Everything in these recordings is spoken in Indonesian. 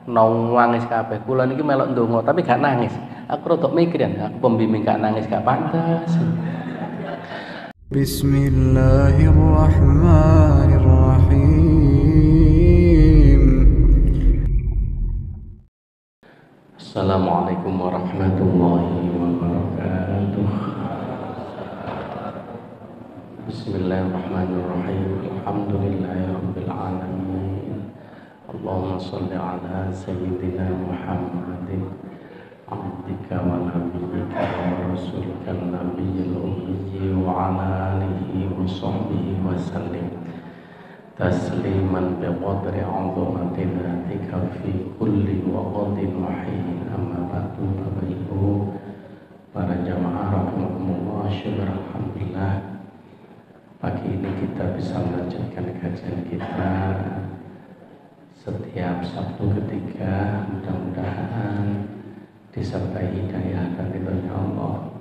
nangis kabeh. Kula niki melok ndonga tapi gak nangis. Aku rada mikir ya, aku pembimbing gak nangis gak pantes. Bismillahirrahmanirrahim. Assalamualaikum warahmatullahi wabarakatuh. Bismillahirrahmanirrahim. Alhamdulillahirabbil alamin. Allahumma shalli ala sayyidina Muhammadin abdika wa nabiyyika wa rasulika nabiyil ummi wa ala alihi wa sahbihi wa sallim tasliman bi qadri 'azamati dzatika fi kulli waqtin wa hin. Amma ba'du. Bapak Ibu para jamaah rahimakumullah, syukur alhamdulillah pagi ini kita bisa melanjutkan kajian kita setiap Sabtu ketiga. Mudah-mudahan disertai hidayah dan ridhonya Allah,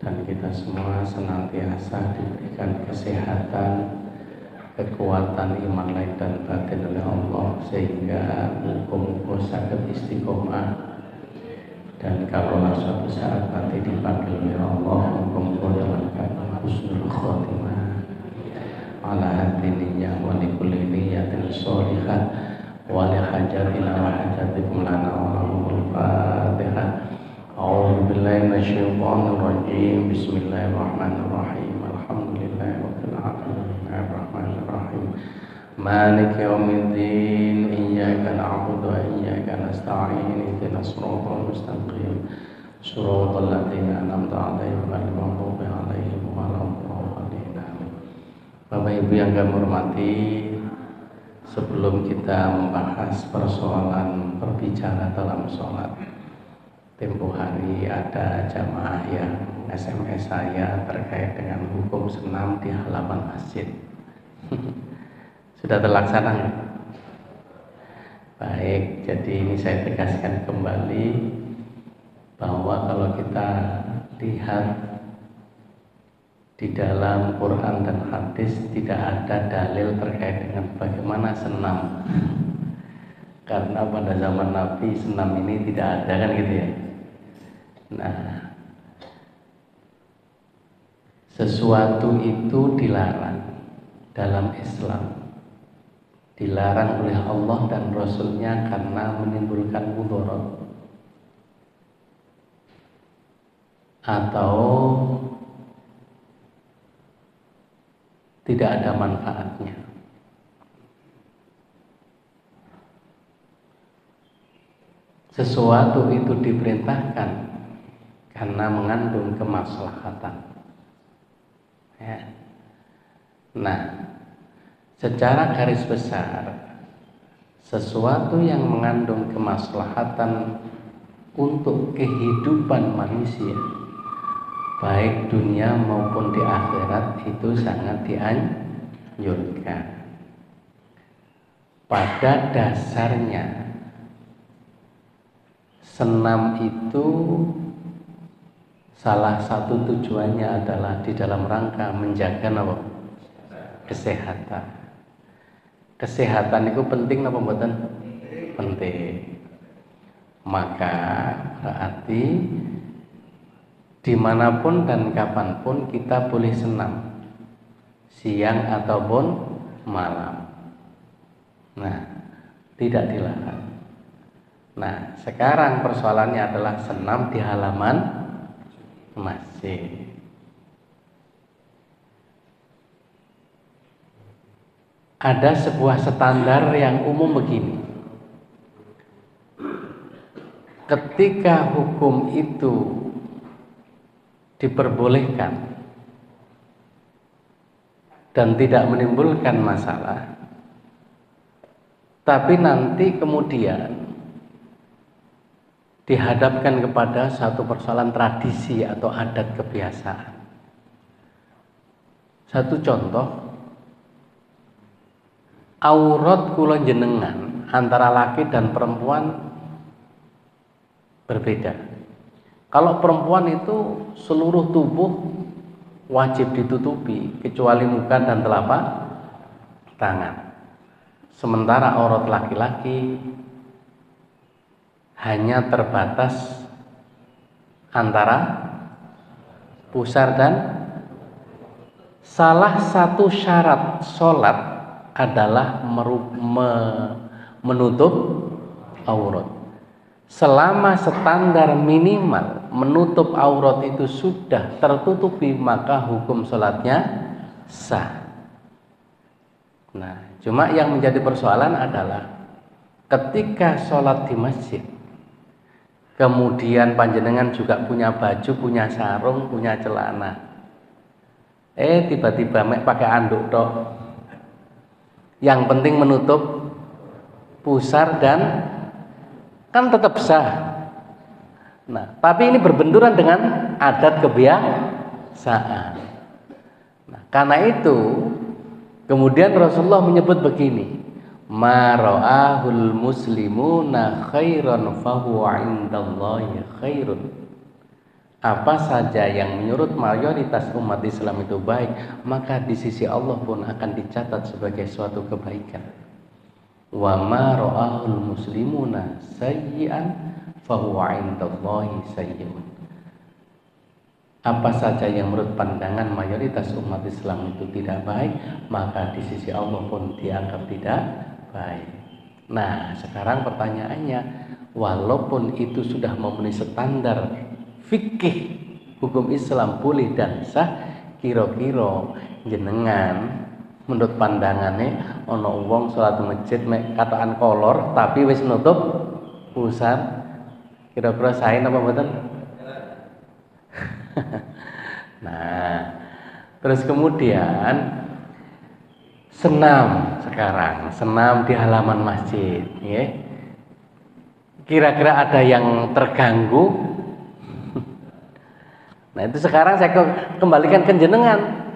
dan kita semua senantiasa diberikan kesehatan, kekuatan iman lahir dan batin oleh Allah, sehingga muka-muka sakit istiqomah, dan kalau suatu saat nanti dipanggil oleh Allah, muka-muka dalam keadaan husnul khotimah ala hati niyyah wa likulli niyyatin sholihah wa li hajatina wa hajatikum lana wa lahumul fatihah. A'udzu billahi minasyaitonir rajim. Bismillahirrahmanirrahim. Alhamdulillahirabbil alamin arrahmanir rahim maliki yaumiddin iyyaka na'budu wa iyyaka nasta'in ihdinas siratal mustaqim siratal ladzina an'amta 'alaihim ghairil maghdubi 'alaihim waladdallin. Bapak Ibu yang kami hormati, sebelum kita membahas persoalan berbicara dalam sholat, tempo hari ada jamaah yang SMS saya terkait dengan hukum senam di halaman masjid. Sudah terlaksana nggak? Baik, jadi ini saya tegaskan kembali bahwa kalau kita lihat di dalam Quran dan hadis tidak ada dalil terkait dengan bagaimana senam. Karena pada zaman Nabi senam ini tidak ada, kan gitu ya. Nah, sesuatu itu dilarang dalam Islam, dilarang oleh Allah dan Rasulnya karena menimbulkan mudarat atau tidak ada manfaatnya. Sesuatu itu diperintahkan karena mengandung kemaslahatan. Ya. Nah, secara garis besar, sesuatu yang mengandung kemaslahatan untuk kehidupan manusia, baik dunia maupun di akhirat, itu sangat dianjurkan. Pada dasarnya senam itu salah satu tujuannya adalah di dalam rangka menjaga apa? Kesehatan. Kesehatan itu penting apa mboten? Penting. Maka berarti dimanapun dan kapanpun kita boleh senam, siang ataupun malam. Nah, tidak dilarang. Nah, sekarang persoalannya adalah senam di halaman masjid. Ada sebuah standar yang umum begini. Ketika hukum itu diperbolehkan dan tidak menimbulkan masalah, tapi nanti kemudian dihadapkan kepada satu persoalan tradisi atau adat kebiasaan. Satu contoh, aurat kula jenengan antara laki dan perempuan berbeda. Kalau perempuan itu seluruh tubuh wajib ditutupi kecuali muka dan telapak tangan. Sementara aurat laki-laki hanya terbatas antara pusar dan salah satu syarat sholat adalah menutup aurat. Selama standar minimal menutup aurat itu sudah tertutupi, maka hukum sholatnya sah. Nah, cuma yang menjadi persoalan adalah ketika sholat di masjid, kemudian panjenengan juga punya baju, punya sarung, punya celana, tiba-tiba pakai anduk tok. Yang penting menutup pusar dan kan tetap sah. Nah, tapi ini berbenturan dengan adat kebiasaan. Nah, karena itu kemudian Rasulullah menyebut begini, ma ra'ahul muslimuna khairan fahuwa indallahi khairun. Apa saja yang menurut mayoritas umat Islam itu baik, maka di sisi Allah pun akan dicatat sebagai suatu kebaikan. Wa ma ra'ahul muslimuna sayyi'an fahuwa indallahi sayyi'un. Apa saja yang menurut pandangan mayoritas umat Islam itu tidak baik, maka di sisi Allah pun dianggap tidak baik. Nah, sekarang pertanyaannya, walaupun itu sudah memenuhi standar fikih hukum Islam boleh dan sah, kira-kira jenengan menurut pandangannya ono wong salat masjid mek kataan kolor tapi wis nutup pusar, kira-kira sae napa mboten? Nah, terus kemudian senam sekarang, senam di halaman masjid, ya. Kira-kira ada yang terganggu? Nah, itu sekarang saya kembalikan ke jenengan.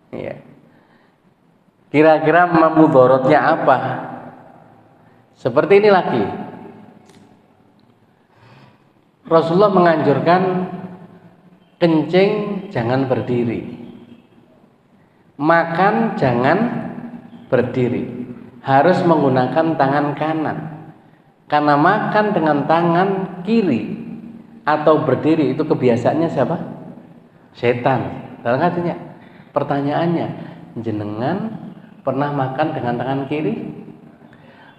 Ya. Kira-kira mudorotnya apa? Seperti ini lagi. Rasulullah menganjurkan kencing jangan berdiri, makan jangan berdiri, harus menggunakan tangan kanan. Karena makan dengan tangan kiri atau berdiri itu kebiasaannya siapa? Setan. Dalam artinya, pertanyaannya, jenengan pernah makan dengan tangan kiri?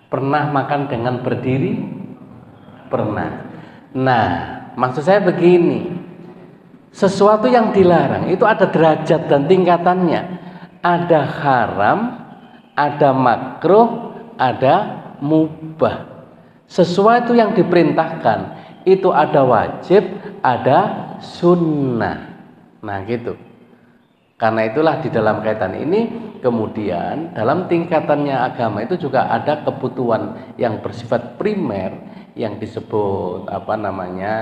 Pernah makan dengan berdiri? Pernah. Nah, maksud saya begini, sesuatu yang dilarang itu ada derajat dan tingkatannya. Ada haram, ada makruh, ada mubah. Sesuatu yang diperintahkan itu ada wajib, ada sunnah. Nah, gitu. Karena itulah di dalam kaitan ini kemudian dalam tingkatannya agama itu juga ada kebutuhan yang bersifat primer yang disebut apa namanya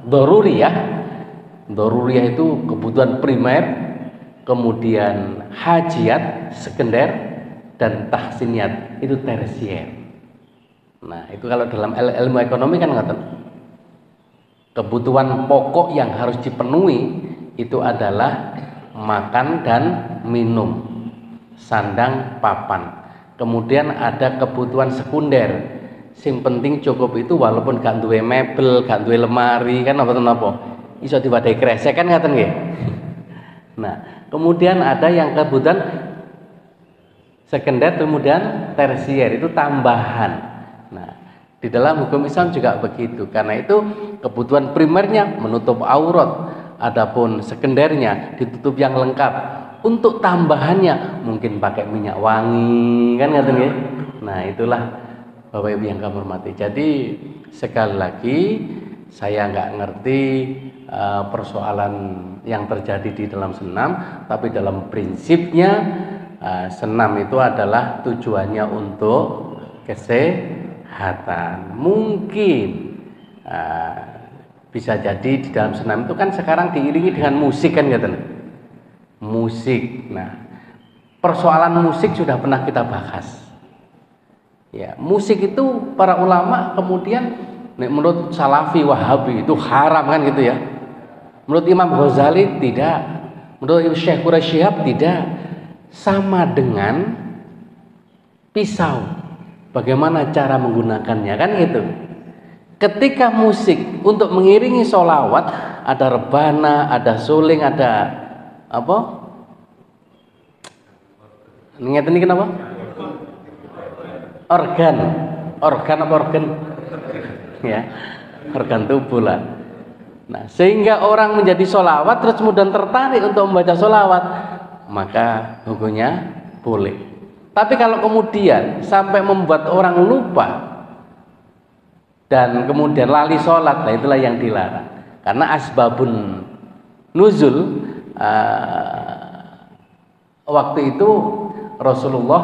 doruriyah. Doruriyah itu kebutuhan primer, kemudian hajiyat sekunder, dan tahsiniyat itu tersier. Nah, itu kalau dalam ilmu ekonomi kan ngaten. Kebutuhan pokok yang harus dipenuhi itu adalah makan dan minum, sandang, papan. Kemudian ada kebutuhan sekunder. Sing penting cukup itu walaupun gak duwe mebel, gak duwe lemari, kan apa-apa. Iso diwadahi kresek kan ngaten nggih. Nah, kemudian ada yang kebutuhan sekunder, kemudian tersier itu tambahan. Nah, di dalam hukum Islam juga begitu. Karena itu kebutuhan primernya menutup aurat, adapun sekundernya ditutup yang lengkap. Untuk tambahannya mungkin pakai minyak wangi, kan ngaten nggih. Nah, itulah Bapak Ibu yang kami hormati. Jadi sekali lagi saya nggak ngerti persoalan yang terjadi di dalam senam, tapi dalam prinsipnya senam itu adalah tujuannya untuk kesehatan. Mungkin bisa jadi di dalam senam itu kan sekarang diiringi dengan musik kan gitu. Musik. Nah, persoalan musik sudah pernah kita bahas. Ya, musik itu para ulama kemudian menurut Salafi Wahabi itu haram kan gitu ya. Menurut Imam Ghazali tidak, menurut Syekh Quraisy Shihab tidak. Sama dengan pisau. Bagaimana cara menggunakannya, kan gitu. Ketika musik untuk mengiringi sholawat, ada rebana, ada suling, ada apa? Ingat ini kenapa? Organ apa organ? Ya, organ tubuh lah. Nah, sehingga orang menjadi sholawat terus kemudian tertarik untuk membaca sholawat, maka hukumnya boleh. Tapi kalau kemudian sampai membuat orang lupa dan kemudian lali sholat, nah itulah yang dilarang. Karena asbabun nuzul waktu itu Rasulullah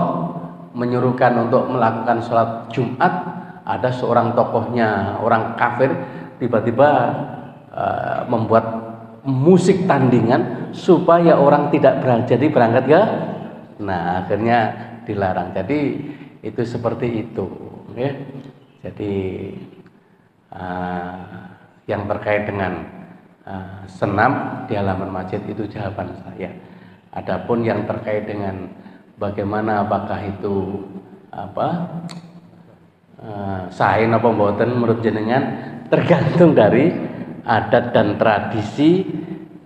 menyuruhkan untuk melakukan sholat Jumat. Ada seorang tokohnya orang kafir tiba-tiba membuat musik tandingan supaya orang tidak jadi berangkat ke. Nah, akhirnya dilarang. Jadi itu seperti itu, ya. Jadi yang terkait dengan senam di halaman masjid itu jawaban saya. Adapun yang terkait dengan bagaimana, apakah itu sain apa mboten, menurut jenengan tergantung dari adat dan tradisi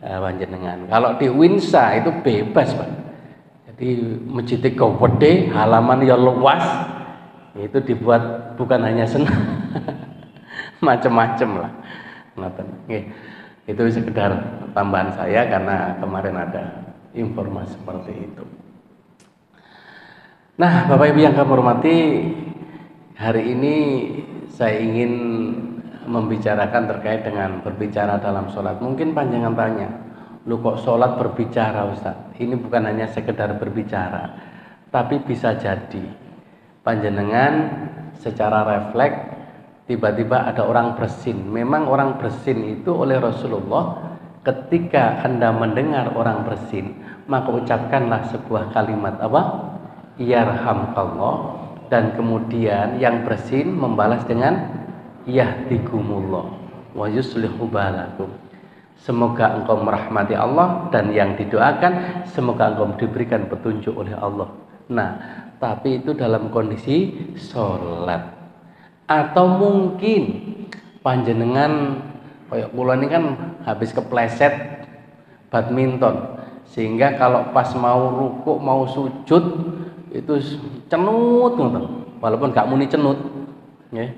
panjenengan. Kalau di Winsa itu bebas, Pak. Jadi masjid gede, halaman ya luas, itu dibuat bukan hanya senam, macam-macam lah. Itu sekedar tambahan saya karena kemarin ada informasi seperti itu. Nah, Bapak Ibu yang kami hormati, hari ini saya ingin membicarakan terkait dengan berbicara dalam sholat. Mungkin panjangan tanya, lu kok sholat berbicara, Ustaz? Ini bukan hanya sekedar berbicara, tapi bisa jadi panjenengan secara refleks tiba-tiba ada orang bersin. Memang orang bersin itu oleh Rasulullah, ketika Anda mendengar orang bersin, maka ucapkanlah sebuah kalimat apa? Yarhamkallah, dan kemudian yang bersin membalas dengan yahdikumullah wa yuslihu balakum. Semoga engkau merahmati Allah, dan yang didoakan semoga engkau diberikan petunjuk oleh Allah. Nah, tapi itu dalam kondisi sholat. Atau mungkin panjenengan kayak kula ini kan habis kepleset badminton, sehingga kalau pas mau rukuk mau sujud itu cenut, walaupun gak muni cenut, ya.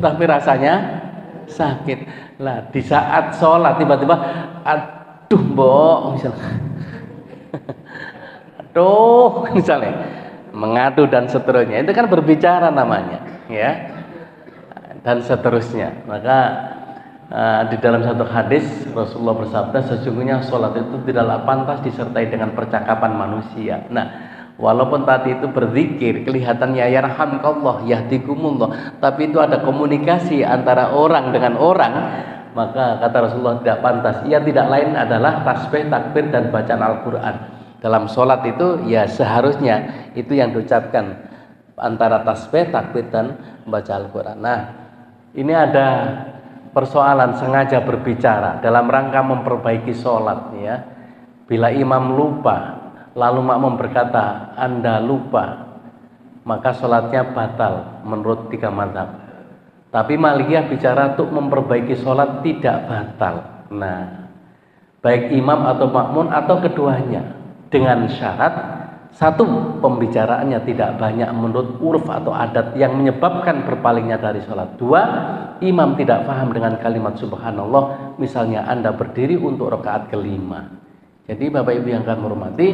Tapi rasanya sakit lah. Di saat sholat tiba-tiba, aduh mbok, misalnya, aduh misalnya, mengadu dan seterusnya, itu kan berbicara namanya, ya, dan seterusnya. Maka di dalam satu hadis Rasulullah bersabda, sesungguhnya sholat itu tidaklah pantas disertai dengan percakapan manusia. Nah, walaupun tadi itu berzikir, kelihatannya yarhamkallah, yahdikumullah, tapi itu ada komunikasi antara orang dengan orang, maka kata Rasulullah tidak pantas. Ia tidak lain adalah tasbih, takbir, dan bacaan Al-Quran. Dalam sholat itu ya seharusnya itu yang diucapkan, antara tasbih, takbir, dan baca Al-Quran. Nah, ini ada persoalan sengaja berbicara dalam rangka memperbaiki sholat, ya. Bila imam lupa lalu makmum berkata Anda lupa, maka sholatnya batal menurut 3 mazhab. Tapi Malikiyah bicara untuk memperbaiki sholat tidak batal. Nah, baik imam atau makmum atau keduanya, dengan syarat satu, pembicaraannya tidak banyak menurut uruf atau adat yang menyebabkan berpalingnya dari sholat. Dua, imam tidak paham dengan kalimat subhanallah, misalnya Anda berdiri untuk rakaat kelima. Jadi Bapak Ibu yang kami hormati,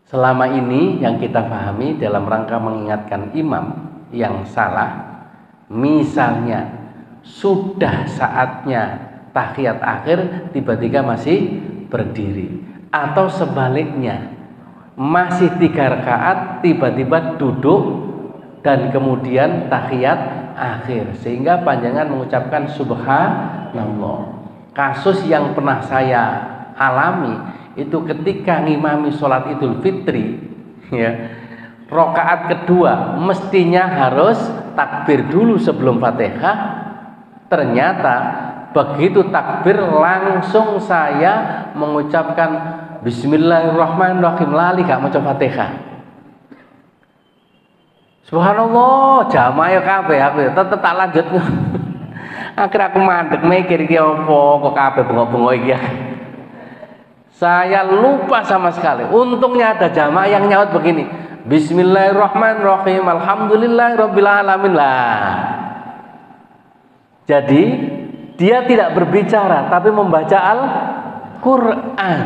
selama ini yang kita pahami dalam rangka mengingatkan imam yang salah, misalnya sudah saatnya tahiyat akhir tiba-tiba masih berdiri, atau sebaliknya masih 3 rakaat tiba-tiba duduk dan kemudian tahiyat akhir, sehingga panjangan mengucapkan subhanallah. Kasus yang pernah saya alami itu ketika ngimami sholat Idul Fitri, ya, rakaat kedua mestinya harus takbir dulu sebelum Fatihah. Ternyata begitu takbir langsung saya mengucapkan Bismillahirrahmanirrahim, lali gak mau Fatihah. Subhanallah, jamaah ya kabeh aku ya tetep tak lanjut. Akhir aku mandek mikir iki apa kok kabeh bengok-bengok iki ya. Saya lupa sama sekali. Untungnya ada jamaah yang nyaut begini. Bismillahirrahmanirrahim. Alhamdulillahirabbil alamin lah. Jadi dia tidak berbicara tapi membaca Al-Qur'an.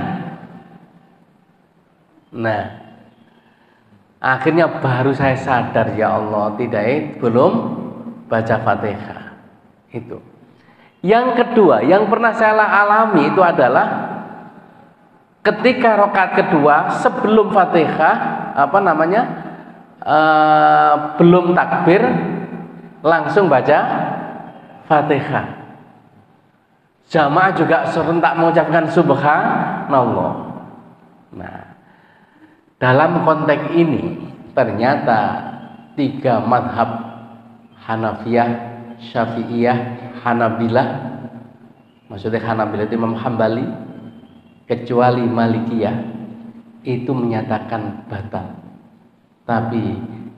Nah, akhirnya baru saya sadar, ya Allah, belum baca Fatihah. Itu. Yang kedua, yang pernah saya alami itu adalah ketika rakaat kedua sebelum Fatihah, belum takbir, langsung baca Fatihah. Jamaah juga serentak mengucapkan Subhanallah. Nah, dalam konteks ini ternyata 3 madhab Hanafiyah, Syafi'iyah, Hanabilah, maksudnya Hanabilah itu Imam Hambali, kecuali Malikiyah itu menyatakan batal. Tapi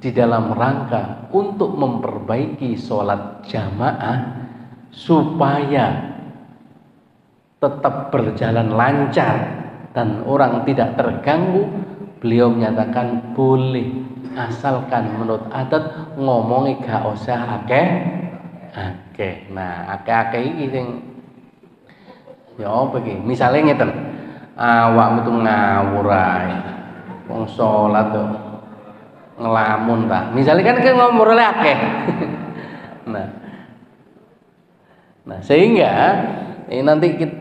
di dalam rangka untuk memperbaiki sholat jamaah supaya tetap berjalan lancar dan orang tidak terganggu, beliau menyatakan boleh, asalkan menurut adat ngomongi gak usah akeh. Nah, akeh iki sing ya apa iki? Misale ngeten. Awakmu tuh ngawur ae. Wong salat tuh ngelamun ta. Misale kan ngomong akeh. Nah, sehingga ini nanti kita,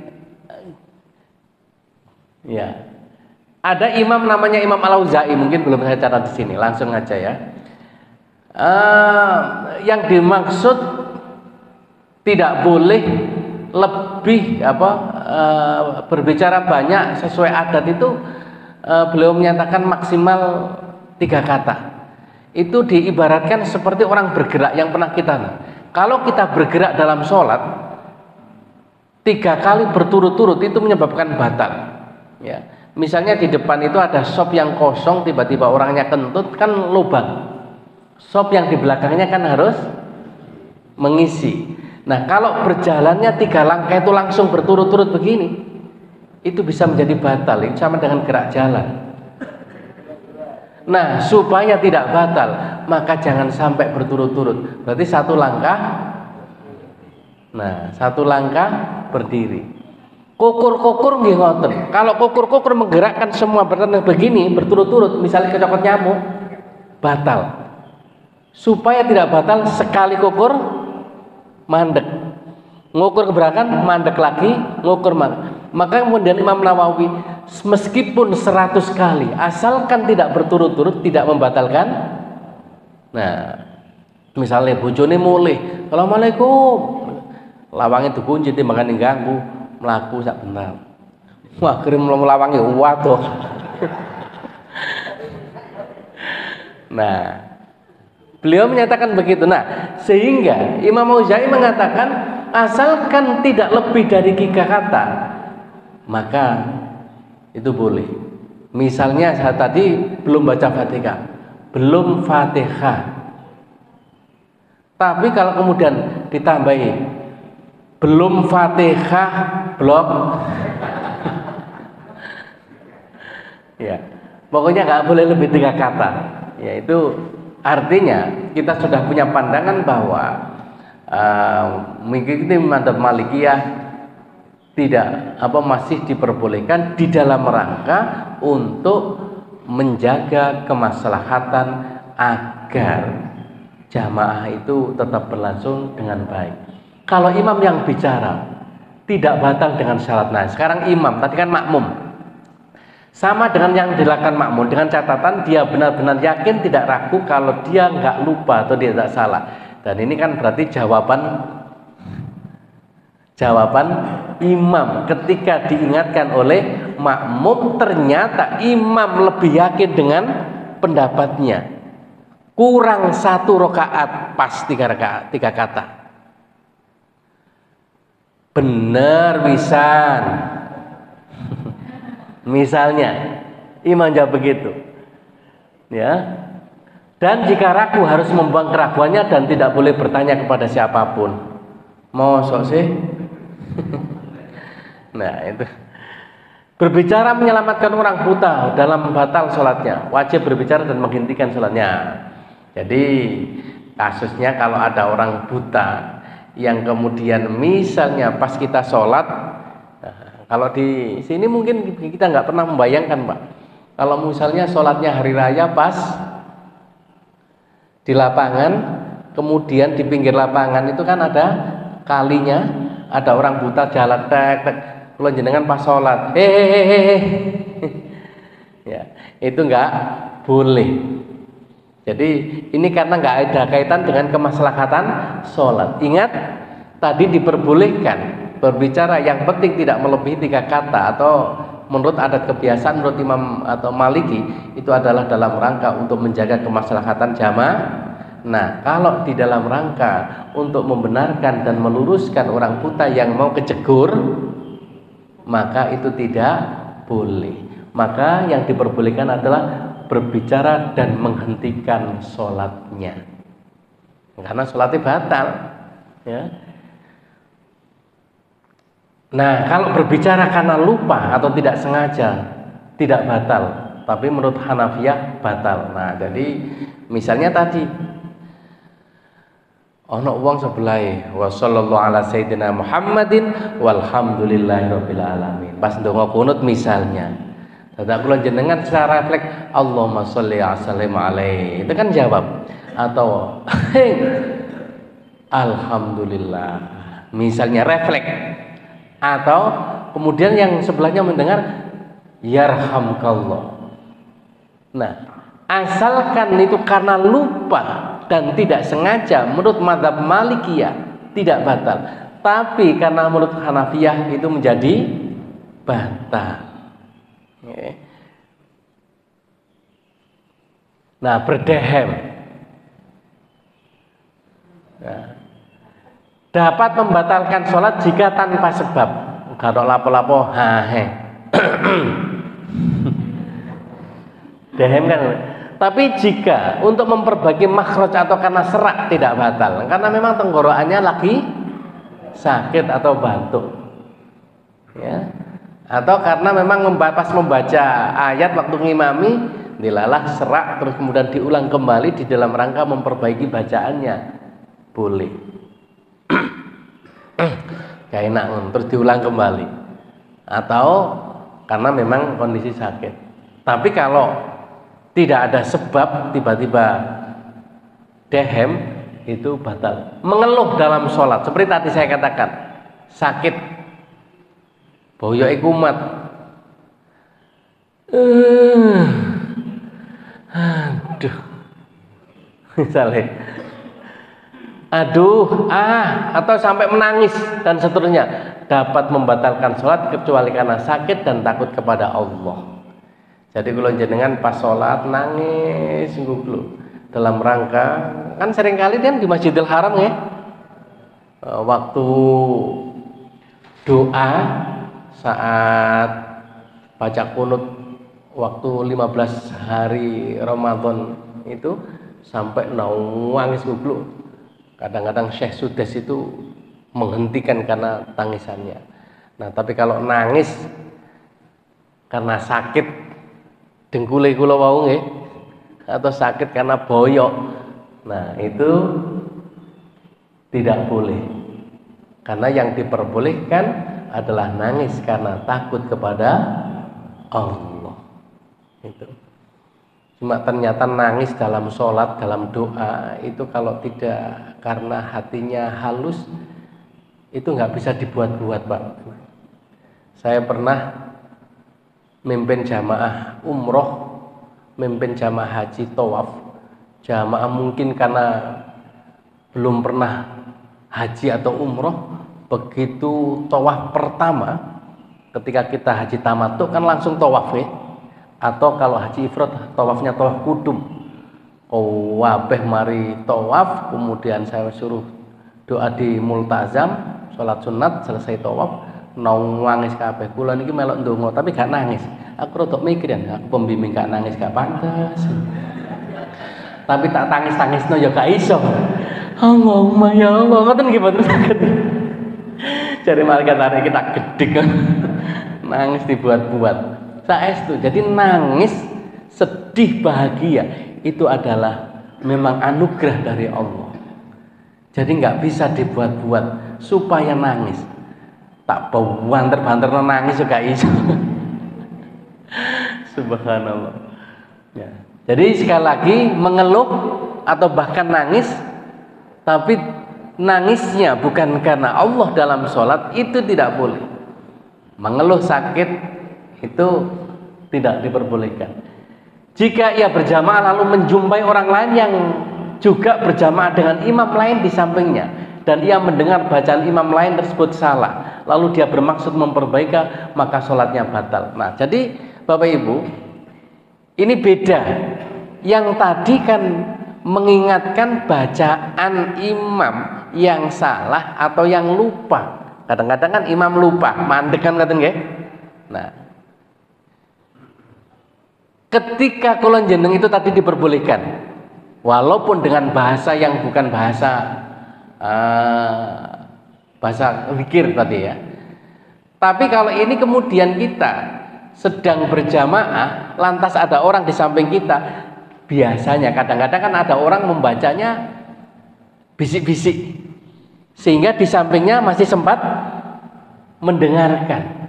ya. Ada imam namanya Imam Al-Auza'i, mungkin belum saya catat di sini, langsung aja ya. Yang dimaksud tidak boleh lebih berbicara banyak sesuai adat itu, beliau menyatakan maksimal 3 kata. Itu diibaratkan seperti orang bergerak yang pernah kita. Kalau kita bergerak dalam sholat 3 kali berturut-turut itu menyebabkan batal. Ya. Misalnya di depan itu ada sop yang kosong, tiba-tiba orangnya kentut, kan lubang. Sop yang di belakangnya kan harus mengisi. Nah, kalau berjalannya 3 langkah itu langsung berturut-turut begini, itu bisa menjadi batal. Ini sama dengan gerak jalan. Nah, supaya tidak batal, maka jangan sampai berturut-turut. Berarti 1 langkah. Nah, 1 langkah berdiri. Kukur-kukur nggih ngoten. Kalau kukur-kukur menggerakkan semua begini berturut-turut, misalnya kecokot nyamuk, batal. Supaya tidak batal, sekali kukur mandek. Ngukur keberatan, mandek lagi, ngukur mandek. Maka kemudian Imam Nawawi meskipun 100 kali, asalkan tidak berturut-turut, tidak membatalkan. Nah, misalnya bojone mulih, Assalamualaikum, lawangnya dikunci timbangan ganggu, melaku sak benar. Wah, kirim lawange waduh. Nah, beliau menyatakan begitu. Nah, sehingga Imam Auza'i mengatakan asalkan tidak lebih dari 3 kata, maka itu boleh. Misalnya saya tadi belum baca Fatihah, belum Fatihah. Tapi kalau kemudian ditambahi belum Fatihah, belum ya, pokoknya nggak boleh lebih 3 kata. Yaitu artinya kita sudah punya pandangan bahwa mengikuti mazhab Malikiyah tidak masih diperbolehkan di dalam rangka untuk menjaga kemaslahatan agar jamaah itu tetap berlangsung dengan baik. Kalau imam yang bicara tidak batal dengan syarat. Nah, sekarang imam tadi kan makmum. Sama dengan yang dilakukan makmum, dengan catatan dia benar-benar yakin, tidak ragu kalau dia nggak lupa atau dia tidak salah. Dan ini kan berarti jawaban imam ketika diingatkan oleh makmum, ternyata imam lebih yakin dengan pendapatnya. Kurang 1 rakaat pas 3 kata. Benar wisan. Misalnya imam jawab begitu. Ya. Dan jika ragu harus membuang keraguannya dan tidak boleh bertanya kepada siapapun. Mosok sih? Nah itu. Berbicara menyelamatkan orang buta dalam batal sholatnya. Wajib berbicara dan menghentikan sholatnya. Jadi kasusnya kalau ada orang buta yang kemudian misalnya pas kita sholat, nah, kalau di sini mungkin kita nggak pernah membayangkan Pak. Kalau misalnya sholatnya hari raya pas di lapangan, kemudian di pinggir lapangan itu kan ada kalinya, ada orang buta jalan tek tek, kalau jenengan pas sholat, hehehe, ya itu nggak boleh. Jadi ini karena nggak ada kaitan dengan kemaslahatan sholat. Ingat tadi diperbolehkan berbicara yang penting tidak melebihi 3 kata atau menurut adat kebiasaan menurut Imam atau Maliki itu adalah dalam rangka untuk menjaga kemaslahatan jamaah. Nah kalau di dalam rangka untuk membenarkan dan meluruskan orang buta yang mau kejegur, maka itu tidak boleh. Maka yang diperbolehkan adalah berbicara dan menghentikan sholatnya, karena sholatnya batal ya. Nah kalau berbicara karena lupa atau tidak sengaja tidak batal, tapi menurut Hanafiyah batal. Nah jadi misalnya tadi ono wong sebelah wa sallallahu ala sayyidina Muhammadin walhamdulillahirabbil alamin. Pas ndonga kunut misalnya, dadak kula jenengan secara refleks Allahumma sholli wa sallim alaihi. Itu kan jawab atau alhamdulillah. Misalnya refleks. Atau kemudian yang sebelahnya mendengar yarhamkallah. Nah, asalkan itu karena lupa dan tidak sengaja menurut mazhab Malikiyah tidak batal, tapi karena menurut Hanafiyah itu menjadi batal. Nah berdehem dapat membatalkan sholat jika tanpa sebab. Kalau lapo-lapo hahe dehem kan. Tapi jika untuk memperbaiki makhraj atau karena serak tidak batal, karena memang tenggorokannya lagi sakit atau batuk ya, atau karena memang pas membaca ayat waktu ngimami dilalah serak terus kemudian diulang kembali di dalam rangka memperbaiki bacaannya, boleh. Gak enak terus diulang kembali, atau karena memang kondisi sakit. Tapi kalau tidak ada sebab tiba-tiba dehem itu batal. Mengeluh dalam sholat seperti tadi saya katakan, sakit boyok kumat, aduh misalnya atau sampai menangis dan seterusnya, dapat membatalkan sholat kecuali karena sakit dan takut kepada Allah. Jadi kalau jenengan pas sholat nangis ngublu dalam rangka, kan seringkali kan di Masjidil Haram ya, waktu doa saat baca kunut waktu 15 hari Ramadan itu sampai nangis ngublu. Kadang-kadang Syekh Sudes itu menghentikan karena tangisannya. Nah, tapi kalau nangis karena sakit dengkule kula wau nggih, atau sakit karena boyok, nah itu tidak boleh. Karena yang diperbolehkan adalah nangis karena takut kepada Allah. Itu. Cuma ternyata nangis dalam sholat, dalam doa itu kalau tidak karena hatinya halus itu nggak bisa dibuat-buat Pak. Saya pernah mimpin jamaah umroh, mimpin jamaah haji tawaf. Jamaah mungkin karena belum pernah haji atau umroh, begitu tawaf pertama ketika kita haji tamattu kan langsung tawaf ya. Atau kalau haji ifrad tawafnya tawaf kudum, wabeh mari tawaf, kemudian saya suruh doa di multazam, sholat sunat, selesai tawaf, nangis kabeh. Kula niki melok ndonga tapi gak nangis. Aku rada mikir ya, aku pembimbing gak nangis gak pantas. Tapi tak tangis-tangisno ya gak iso. Allahumma ya Allah, ngoten nggih mboten saged. Jare malaikat arek kita gedhe kan. Nangis dibuat-buat. Saestu. Jadi nangis, sedih, bahagia itu adalah memang anugerah dari Allah. Jadi nggak bisa dibuat-buat supaya nangis. Tak banter-banter nangis juga iso. Subhanallah. Ya. Jadi sekali lagi mengeluh atau bahkan nangis, tapi nangisnya bukan karena Allah dalam sholat itu tidak boleh. Mengeluh sakit itu tidak diperbolehkan. Jika ia berjamaah lalu menjumpai orang lain yang juga berjamaah dengan imam lain di sampingnya dan ia mendengar bacaan imam lain tersebut salah, lalu dia bermaksud memperbaiki, maka sholatnya batal. Nah, jadi Bapak Ibu, ini beda. Yang tadi kan mengingatkan bacaan imam yang salah atau yang lupa. Kadang-kadang kan imam lupa, mandek kan ngaten nggih. Nah, ketika kula jeneng itu tadi diperbolehkan, walaupun dengan bahasa yang bukan bahasa zikir tadi ya. Tapi kalau ini kemudian kita sedang berjamaah, lantas ada orang di samping kita, biasanya kadang-kadang kan ada orang membacanya bisik-bisik, sehingga di sampingnya masih sempat mendengarkan.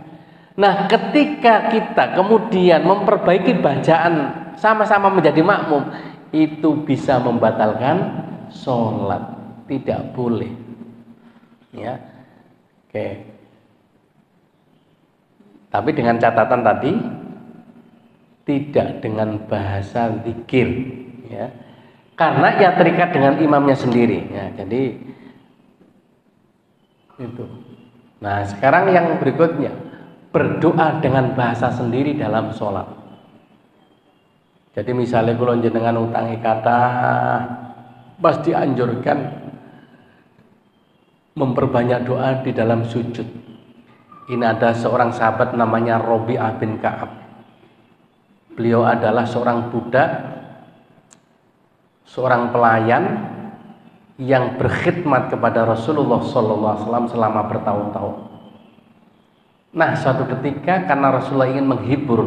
Nah, ketika kita kemudian memperbaiki bacaan sama-sama menjadi makmum, itu bisa membatalkan sholat. Tidak boleh. Ya, oke. Tapi dengan catatan tadi, tidak dengan bahasa zikir, ya, karena ia terikat dengan imamnya sendiri. Ya, jadi itu. Nah, sekarang yang berikutnya, berdoa dengan bahasa sendiri dalam sholat. Jadi misalnya kalau jenengan utangi kata, pasti anjurkan memperbanyak doa di dalam sujud. Ini ada seorang sahabat namanya Rabi'ah bin Ka'ab. Beliau adalah seorang budak, seorang pelayan yang berkhidmat kepada Rasulullah SAW selama bertahun-tahun. Nah, suatu ketika karena Rasulullah ingin menghibur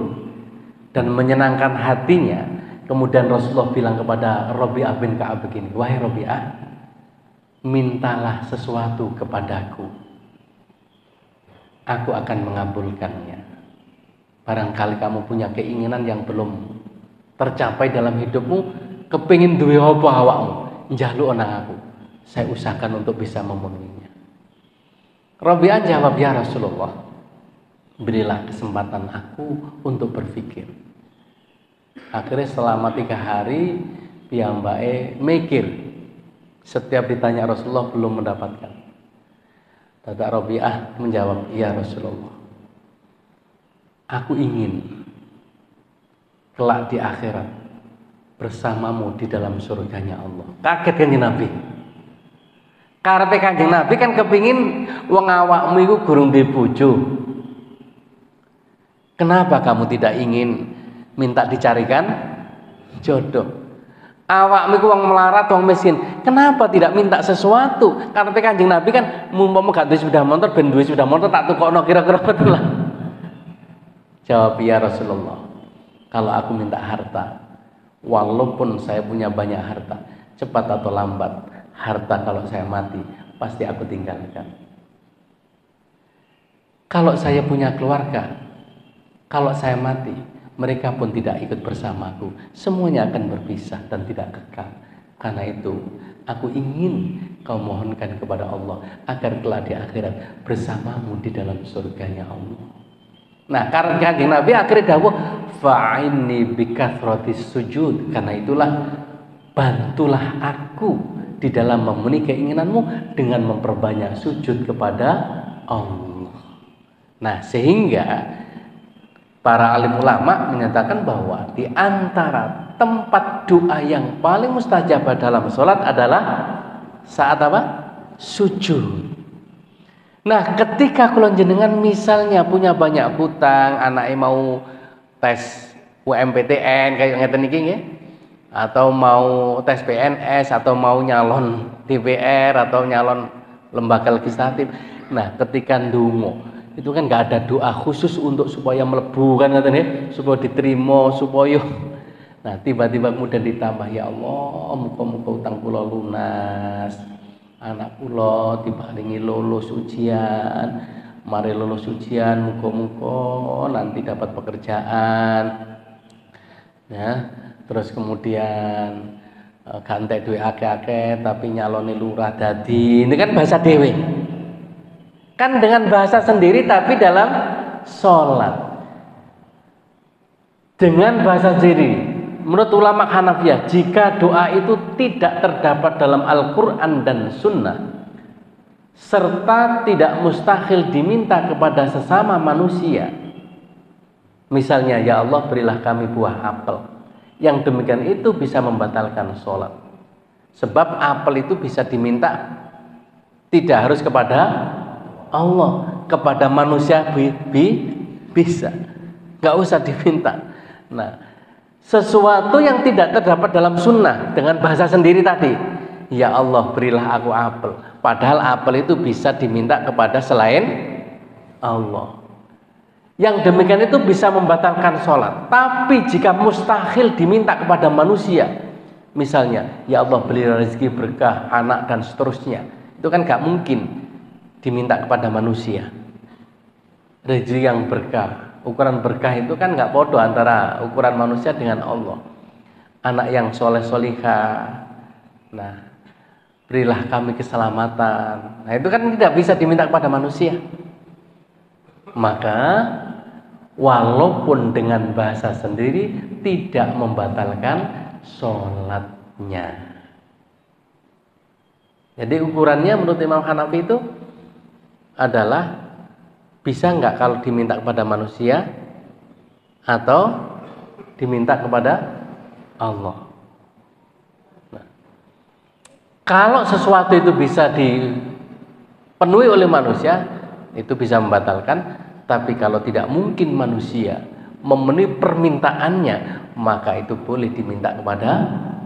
dan menyenangkan hatinya, kemudian Rasulullah bilang kepada Rabi'ah bin Ka'ab begini, "Wahai Rabi'ah, mintalah sesuatu kepadaku, aku akan mengabulkannya. Barangkali kamu punya keinginan yang belum tercapai dalam hidupmu, kepingin duwe apa awakmu, njaluk nang aku, saya usahakan untuk bisa memenuhinya." Rabi'ah jawab, "Ya Rasulullah, berilah kesempatan aku untuk berpikir." Akhirnya selama 3 hari piyambake mikir. Setiap ditanya Rasulullah belum mendapatkan. Tata Rabi'ah menjawab, "Ya Rasulullah, aku ingin kelak di akhirat bersamamu di dalam surganya Allah." Kaget Kanjeng Nabi. Karepe Kanjeng Nabi kan kepingin wong awakmu iku gurung duwe bojo. Kenapa kamu tidak ingin minta dicarikan jodoh? Awakmu iku wong melarat, wong miskin. Kenapa tidak minta sesuatu? Karena Kanjeng Nabi kan mumpama gak duwe sepeda motor, ben duwe sepeda motor tak tukokno kira-kira betul lah. Jawab, "Ya Rasulullah, kalau aku minta harta, walaupun saya punya banyak harta, cepat atau lambat, harta kalau saya mati pasti aku tinggalkan. Kalau saya punya keluarga, kalau saya mati, mereka pun tidak ikut bersamaku. Semuanya akan berpisah dan tidak kekal. Karena itu, aku ingin kau mohonkan kepada Allah agar kelak di akhirat bersamamu di dalam surganya Allah." Nah, karena Kanjeng Nabi akhirnya dawuh, "Fa'inni bikathratis sujud." Karena itulah, bantulah aku di dalam memenuhi keinginanmu dengan memperbanyak sujud kepada Allah. Nah, sehingga para alim ulama menyatakan bahwa di antara tempat doa yang paling mustajab dalam sholat adalah saat apa? Sujud. Nah, ketika kula jenengan misalnya punya banyak hutang, anaknya mau tes UMPTN kayak ngeten iki nggih. atau mau tes PNS atau mau nyalon DPR atau nyalon lembaga legislatif. Nah, ketika ndonga itu kan nggak ada doa khusus untuk supaya melebu kan katanya, supaya diterima, supaya. Nah, tiba-tiba kemudian ditambah, ya Allah, muga-muga utang kula lunas, anak kula diparingi lulus ujian, mari lulus ujian, muga-muga nanti dapat pekerjaan. Ya, terus kemudian gantek duwe akeh-akeh tapi nyaloni lurah dadi. Ini kan bahasa dewe. Kan dengan bahasa sendiri tapi dalam sholat. Dengan bahasa sendiri. Menurut ulama Hanafiyah, jika doa itu tidak terdapat dalam Al-Quran dan Sunnah, serta tidak mustahil diminta kepada sesama manusia, misalnya, ya Allah berilah kami buah apel, yang demikian itu bisa membatalkan sholat. Sebab apel itu bisa diminta, tidak harus kepada Allah, kepada manusia bisa, nggak usah diminta. Nah, sesuatu yang tidak terdapat dalam sunnah dengan bahasa sendiri tadi, ya Allah berilah aku apel, padahal apel itu bisa diminta kepada selain Allah, yang demikian itu bisa membatalkan sholat. Tapi jika mustahil diminta kepada manusia, misalnya, ya Allah berilah rezeki berkah, anak dan seterusnya, itu kan gak mungkin diminta kepada manusia. Rezeki yang berkah, ukuran berkah itu kan nggak podo antara ukuran manusia dengan Allah. Anak yang soleh solihah, nah berilah kami keselamatan, nah itu kan tidak bisa diminta kepada manusia. Maka walaupun dengan bahasa sendiri tidak membatalkan sholatnya. Jadi ukurannya menurut Imam Hanafi itu adalah bisa nggak kalau diminta kepada manusia atau diminta kepada Allah. Nah, kalau sesuatu itu bisa dipenuhi oleh manusia, itu bisa membatalkan. Tapi kalau tidak mungkin manusia memenuhi permintaannya, maka itu boleh diminta kepada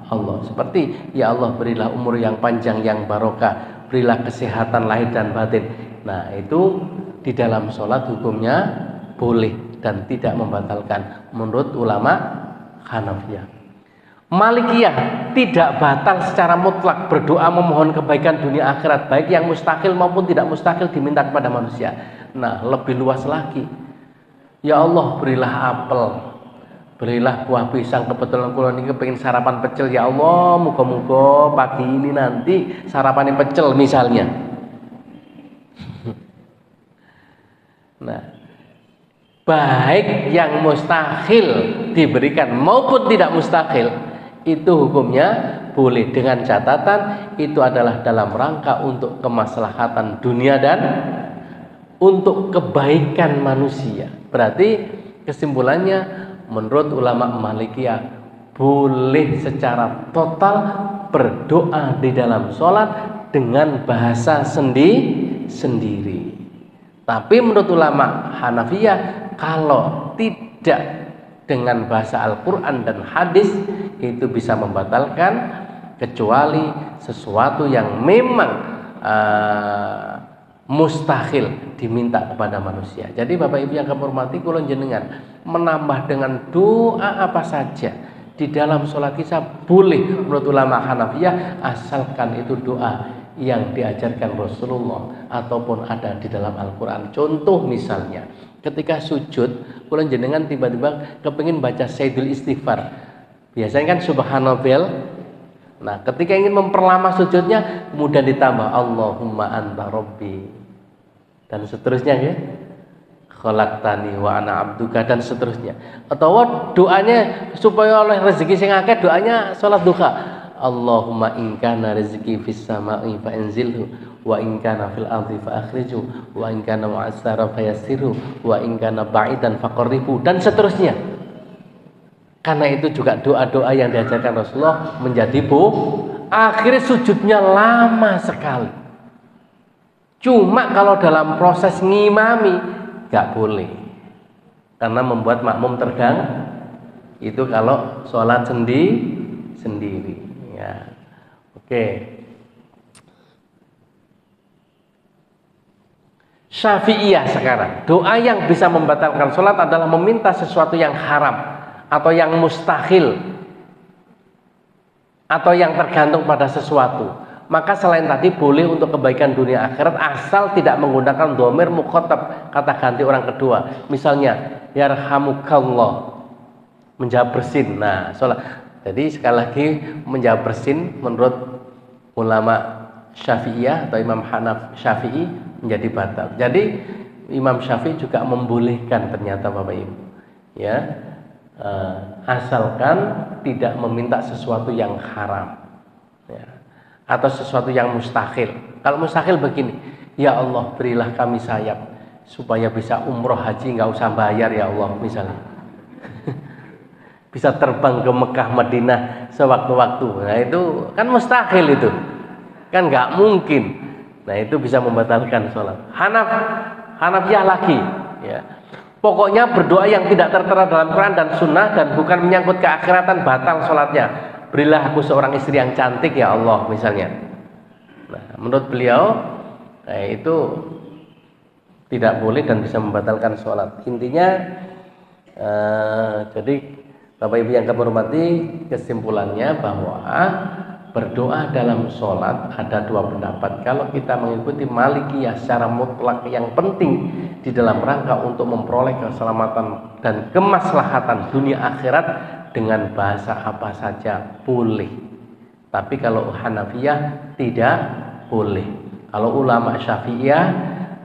Allah. Seperti, ya Allah berilah umur yang panjang yang barokah, berilah kesehatan lahir dan batin. Nah, itu di dalam sholat hukumnya boleh dan tidak membatalkan menurut ulama Hanafiyah. Malikiyah tidak batal secara mutlak berdoa memohon kebaikan dunia akhirat, baik yang mustahil maupun tidak mustahil diminta kepada manusia. Nah, lebih luas lagi, ya Allah berilah apel, berilah buah pisang, kebetulan kula niki pengen sarapan pecel, ya Allah muga-muga pagi ini nanti sarapannya pecel misalnya. Nah, baik yang mustahil diberikan maupun tidak mustahil, itu hukumnya boleh, dengan catatan itu adalah dalam rangka untuk kemaslahatan dunia dan untuk kebaikan manusia. Berarti kesimpulannya menurut ulama Malikiyah boleh secara total berdoa di dalam sholat dengan bahasa sendiri. Tapi menurut ulama Hanafiyah, kalau tidak dengan bahasa Al-Quran dan hadis, itu bisa membatalkan, kecuali sesuatu yang memang mustahil diminta kepada manusia. Jadi Bapak Ibu yang kami hormati, kula jenengan menambah dengan doa apa saja di dalam sholat kita boleh menurut ulama Hanafiyah, asalkan itu doa yang diajarkan Rasulullah ataupun ada di dalam Al-Quran. Contoh misalnya, ketika sujud, kula jenengan tiba-tiba kepingin baca Sayyidul Istighfar. Biasanya kan Subhanallah. Nah, ketika ingin memperlama sujudnya, kemudian ditambah Allahumma anta rabbi dan seterusnya, ya. Khalaqtani wa ana abduka dan seterusnya. Atau doanya supaya oleh rezeki sing akeh, doanya sholat duha. Allahumma in kana rizqi fis sama'i fa anzilhu wa in kana fil ardi fa akhrijhu wa in kana mu'assara fa yassirhu wa in kana ba'idan faqarribhu dan seterusnya. Karena itu juga doa-doa yang diajarkan Rasulullah menjadi akhirnya sujudnya lama sekali. Cuma kalau dalam proses ngimami gak boleh, karena membuat makmum terganggu. Itu kalau sholat Oke. Syafi'iyah sekarang. Doa yang bisa membatalkan sholat adalah meminta sesuatu yang haram atau yang mustahil atau yang tergantung pada sesuatu. Maka selain tadi boleh untuk kebaikan dunia akhirat asal tidak menggunakan dhamir mukhatab, kata ganti orang kedua. Misalnya yarhamukallah, menjawab bersin. Nah, sholat. Jadi sekali lagi menjawab bersin menurut ulama Syafi'iyah atau Imam Hanaf Syafi'i menjadi batal. Jadi Imam Syafi'i juga membolehkan ternyata Bapak Ibu, ya, asalkan tidak meminta sesuatu yang haram, ya, atau sesuatu yang mustahil. Kalau mustahil begini, ya Allah berilah kami sayap supaya bisa umroh haji nggak usah bayar ya Allah misalnya. Bisa terbang ke Mekah Madinah sewaktu-waktu. Nah itu kan mustahil itu, kan nggak mungkin. Nah itu bisa membatalkan sholat. Hanafiyah lagi, ya. Pokoknya berdoa yang tidak tertera dalam Quran dan Sunnah dan bukan menyangkut keakhiratan batal sholatnya. Berilah aku seorang istri yang cantik ya Allah misalnya. Nah, menurut beliau itu tidak boleh dan bisa membatalkan sholat. Intinya jadi Bapak Ibu yang kami hormati, kesimpulannya bahwa berdoa dalam sholat ada dua pendapat. Kalau kita mengikuti Malikiyah secara mutlak, yang penting di dalam rangka untuk memperoleh keselamatan dan kemaslahatan dunia akhirat, dengan bahasa apa saja boleh. Tapi kalau Hanafiyah tidak boleh. Kalau ulama Syafi'iyah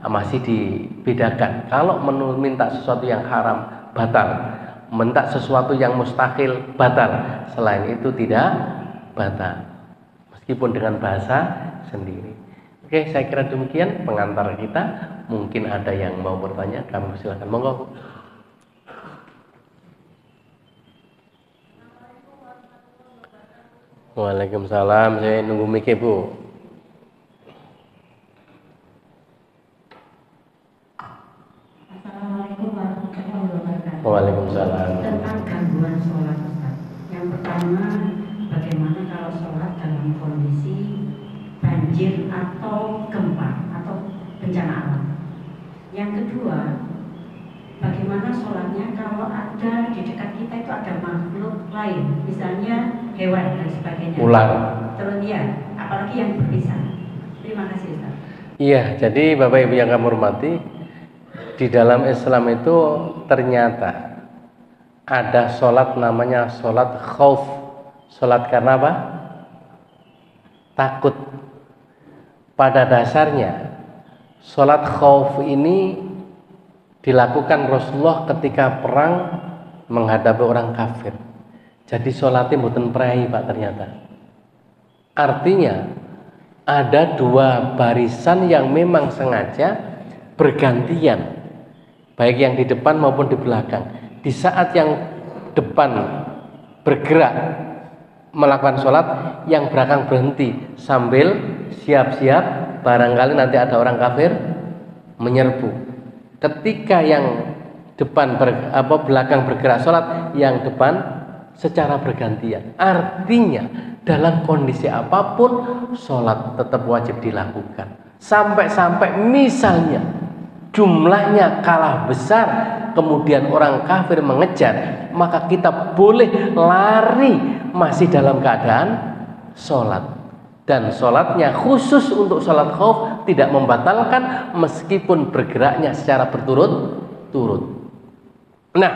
masih dibedakan. Kalau minta sesuatu yang haram batal, minta sesuatu yang mustahil batal, selain itu tidak batal, meskipun dengan bahasa sendiri. Oke, saya kira demikian pengantar kita. Mungkin ada yang mau bertanya, kami silakan, monggo. Waalaikumsalam, saya nunggu mic Bu. Assalamualaikum warahmatullahi wabarakatuh. Waalaikumsalam. Tentang gangguan sholat Ustaz. Yang pertama, bagaimana kalau sholat dalam kondisi banjir atau gempa atau bencana alam. Yang kedua, bagaimana sholatnya kalau ada di dekat kita itu ada makhluk lain, misalnya hewan dan sebagainya. Ular. Terus ya, apalagi yang berpisah. Terima kasih Ustaz. Iya, jadi Bapak Ibu yang kami hormati, di dalam Islam itu ternyata ada sholat namanya sholat khauf. Sholat karena apa? Takut. Pada dasarnya sholat khauf ini dilakukan Rasulullah ketika perang menghadapi orang kafir. Jadi sholatnya mboten prei Pak ternyata. Artinya ada dua barisan yang memang sengaja bergantian, baik yang di depan maupun di belakang. Di saat yang depan bergerak melakukan sholat, yang belakang berhenti sambil siap-siap barangkali nanti ada orang kafir menyerbu. Ketika yang depan belakang bergerak sholat, yang depan secara bergantian. Artinya dalam kondisi apapun sholat tetap wajib dilakukan. Sampai-sampai misalnya jumlahnya kalah besar, kemudian orang kafir mengejar, maka kita boleh lari masih dalam keadaan sholat. Dan sholatnya khusus untuk sholat khauf tidak membatalkan meskipun bergeraknya secara berturut-turut. Nah,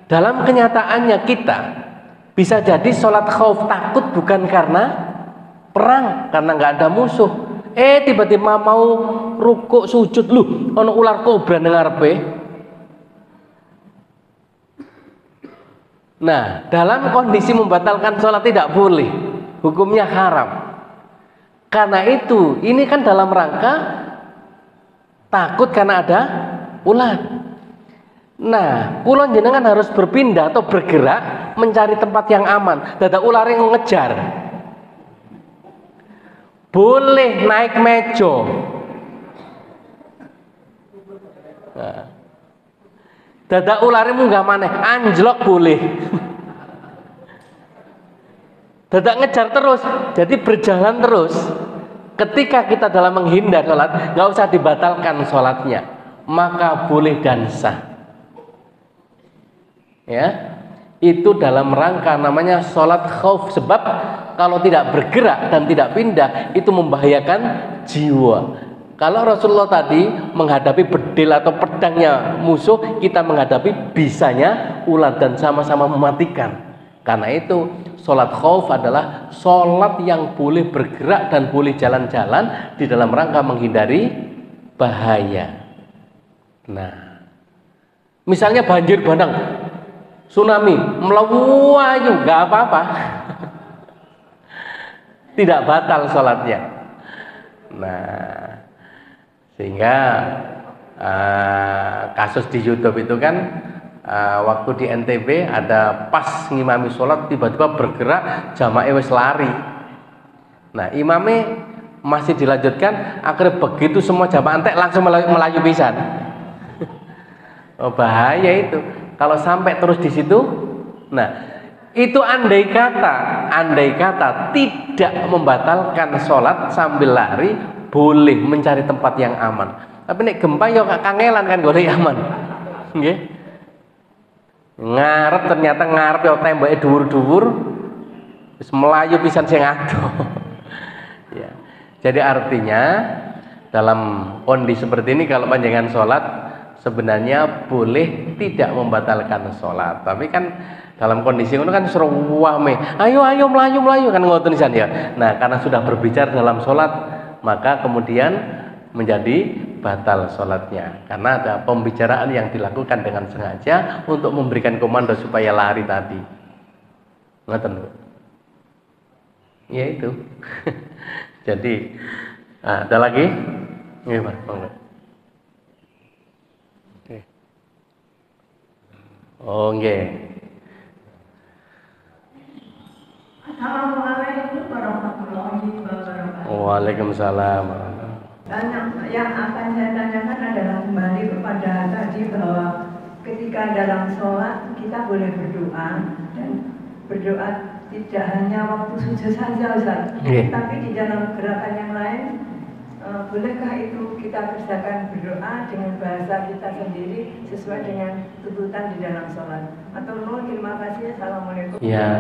dalam kenyataannya kita bisa jadi sholat khauf takut bukan karena perang, karena nggak ada musuh. Tiba-tiba mau rukuk sujud, lu ono ular kobra nang ngarepe. Nah, dalam kondisi membatalkan sholat tidak boleh, hukumnya haram. Karena itu, ini kan dalam rangka takut karena ada ular. Nah, kula jenengan harus berpindah atau bergerak mencari tempat yang aman. Dadak ular yang ngejar. Boleh naik meja. Nah, dadak ular munggah maneh, anjlok boleh. Dadak ngejar terus, jadi berjalan terus. Ketika kita dalam menghindar sholat, nggak usah dibatalkan sholatnya, maka boleh dan sah. Ya, itu dalam rangka namanya sholat khauf, sebab kalau tidak bergerak dan tidak pindah itu membahayakan jiwa. Kalau Rasulullah tadi menghadapi bedil atau pedangnya musuh, kita menghadapi bisanya ular dan sama-sama mematikan. Karena itu sholat khauf adalah sholat yang boleh bergerak dan boleh jalan-jalan di dalam rangka menghindari bahaya. Nah, misalnya banjir bandang, tsunami, melayu, nggak apa-apa, tidak batal sholatnya. Nah, sehingga kasus di YouTube itu kan waktu di NTB ada pas ngimami sholat tiba-tiba bergerak, jamaah wis lari. Nah, imamnya masih dilanjutkan, akhirnya begitu semua jamaah entek langsung melayu pisan. Oh, bahaya itu kalau sampai terus di situ. Nah, itu andai kata tidak membatalkan sholat sambil lari, boleh mencari tempat yang aman. Tapi nek gempa yo kangelan kan golek aman. Nggih. Ngarep ternyata ngarep yo temboke dhuwur-dhuwur wis melayu pisan sing adoh. Ya. Jadi artinya dalam kondisi seperti ini kalau panjenengan sholat sebenarnya boleh tidak membatalkan sholat. Tapi kan dalam kondisi itu kan seru wame, ayo melayu kan ngoten nisan ya. Nah, karena sudah berbicara dalam sholat, maka kemudian menjadi batal sholatnya karena ada pembicaraan yang dilakukan dengan sengaja untuk memberikan komando supaya lari tadi. Ngoten Bu. Ya itu. Jadi ada lagi? Iya Pak. Oh nggih. Assalamualaikum warahmatullahi wabarakatuh. Waalaikumsalam. Yang akan saya tanyakan adalah kembali kepada tadi bahwa ketika dalam sholat kita boleh berdoa dan berdoa tidak hanya waktu sujud saja Ustaz, tapi di dalam gerakan yang lain bolehkah itu kita kerjakan berdoa dengan bahasa kita sendiri sesuai dengan tuntutan di dalam sholat? Atau terima kasih. Assalamualaikum. Ya.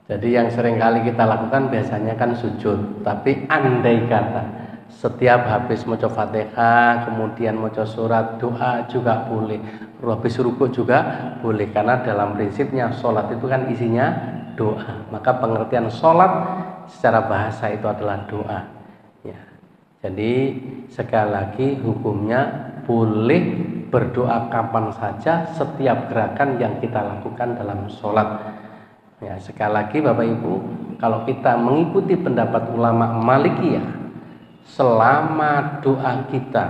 Jadi yang sering kali kita lakukan biasanya kan sujud. Tapi andai kata setiap habis maca Fatihah, kemudian maca surat doa juga boleh. Habis rukuk juga boleh. Karena dalam prinsipnya sholat itu kan isinya doa. Maka pengertian sholat secara bahasa itu adalah doa. Ya. Jadi sekali lagi hukumnya boleh berdoa kapan saja setiap gerakan yang kita lakukan dalam sholat. Ya, sekali lagi Bapak Ibu, kalau kita mengikuti pendapat ulama Malikiyah, selama doa kita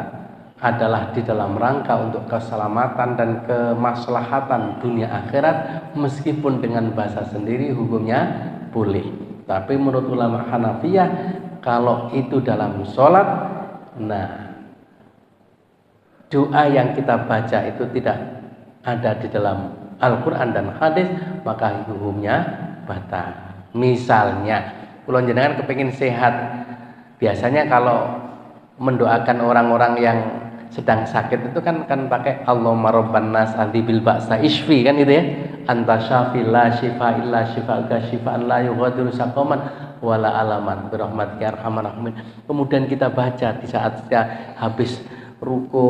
adalah di dalam rangka untuk keselamatan dan kemaslahatan dunia akhirat, meskipun dengan bahasa sendiri hukumnya boleh. Tapi menurut ulama Hanafiyah, kalau itu dalam sholat, nah doa yang kita baca itu tidak ada di dalam Al-Quran dan hadis, maka hukumnya batal. Misalnya, kalau jenengan kepingin sehat, biasanya kalau mendoakan orang-orang yang sedang sakit itu kan pakai Allahumma rabban nas adhibil ba'sa ishfi kan gitu ya. Anta syafi la syifa illa syifa'uka syifa'an la yughadiru saqaman wala alaman birahmatika ya arhamar rahimin. Kemudian kita baca di saat kita habis ruku,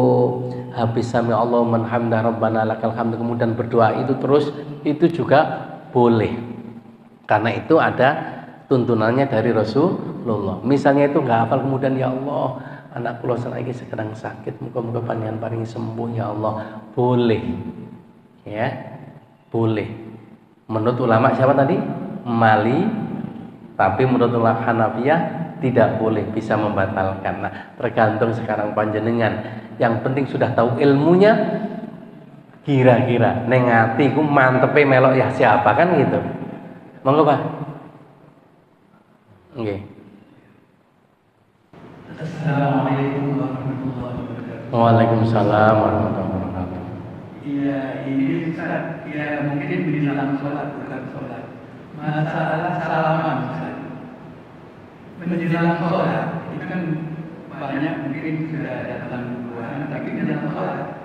habis sami Allah man hamda rabbana lakal hamd, kemudian berdoa itu terus, itu juga boleh. Karena itu ada tuntunannya dari Rasulullah. Misalnya itu nggak hafal, kemudian ya Allah, anak kula saiki sedang sakit, muga-muga panjenengan paringi sembuh ya Allah. Boleh. Ya. Boleh. Menurut ulama siapa tadi? Mali. Tapi menurut ulama Hanafiyah tidak boleh, bisa membatalkan. Nah, tergantung sekarang panjenengan. Yang penting sudah tahu ilmunya. Kira-kira neng ati ku mantepe melok ya siapa kan gitu. Monggo Pak. Nggih. Assalamualaikum warahmatullahi wabarakatuh. Waalaikumsalam warahmatullahi wabarakatuh. Iya, ini Ustaz, ya mungkin ini di dalam sholat bukan sholat. masalah salaman. Menjelang sholat itu kan banyak mungkin sudah datang duluan, tapi menjelang sholat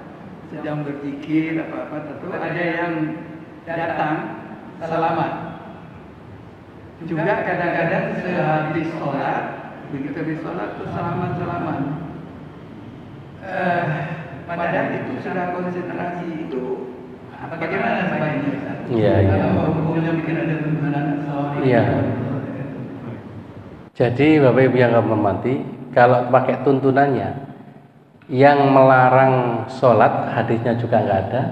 sedang berzikir apa-apa tentu ada yang datang salaman. Juga kadang-kadang sehabis sholat, begitu habis sholat tuh salaman. Padahal itu sudah konsentrasi itu bagaimana sebaiknya? Iya. Hukumnya mungkin ada tuntunan Iya. Jadi Bapak Ibu yang hormati, kalau pakai tuntunannya, yang melarang sholat hadisnya juga nggak ada,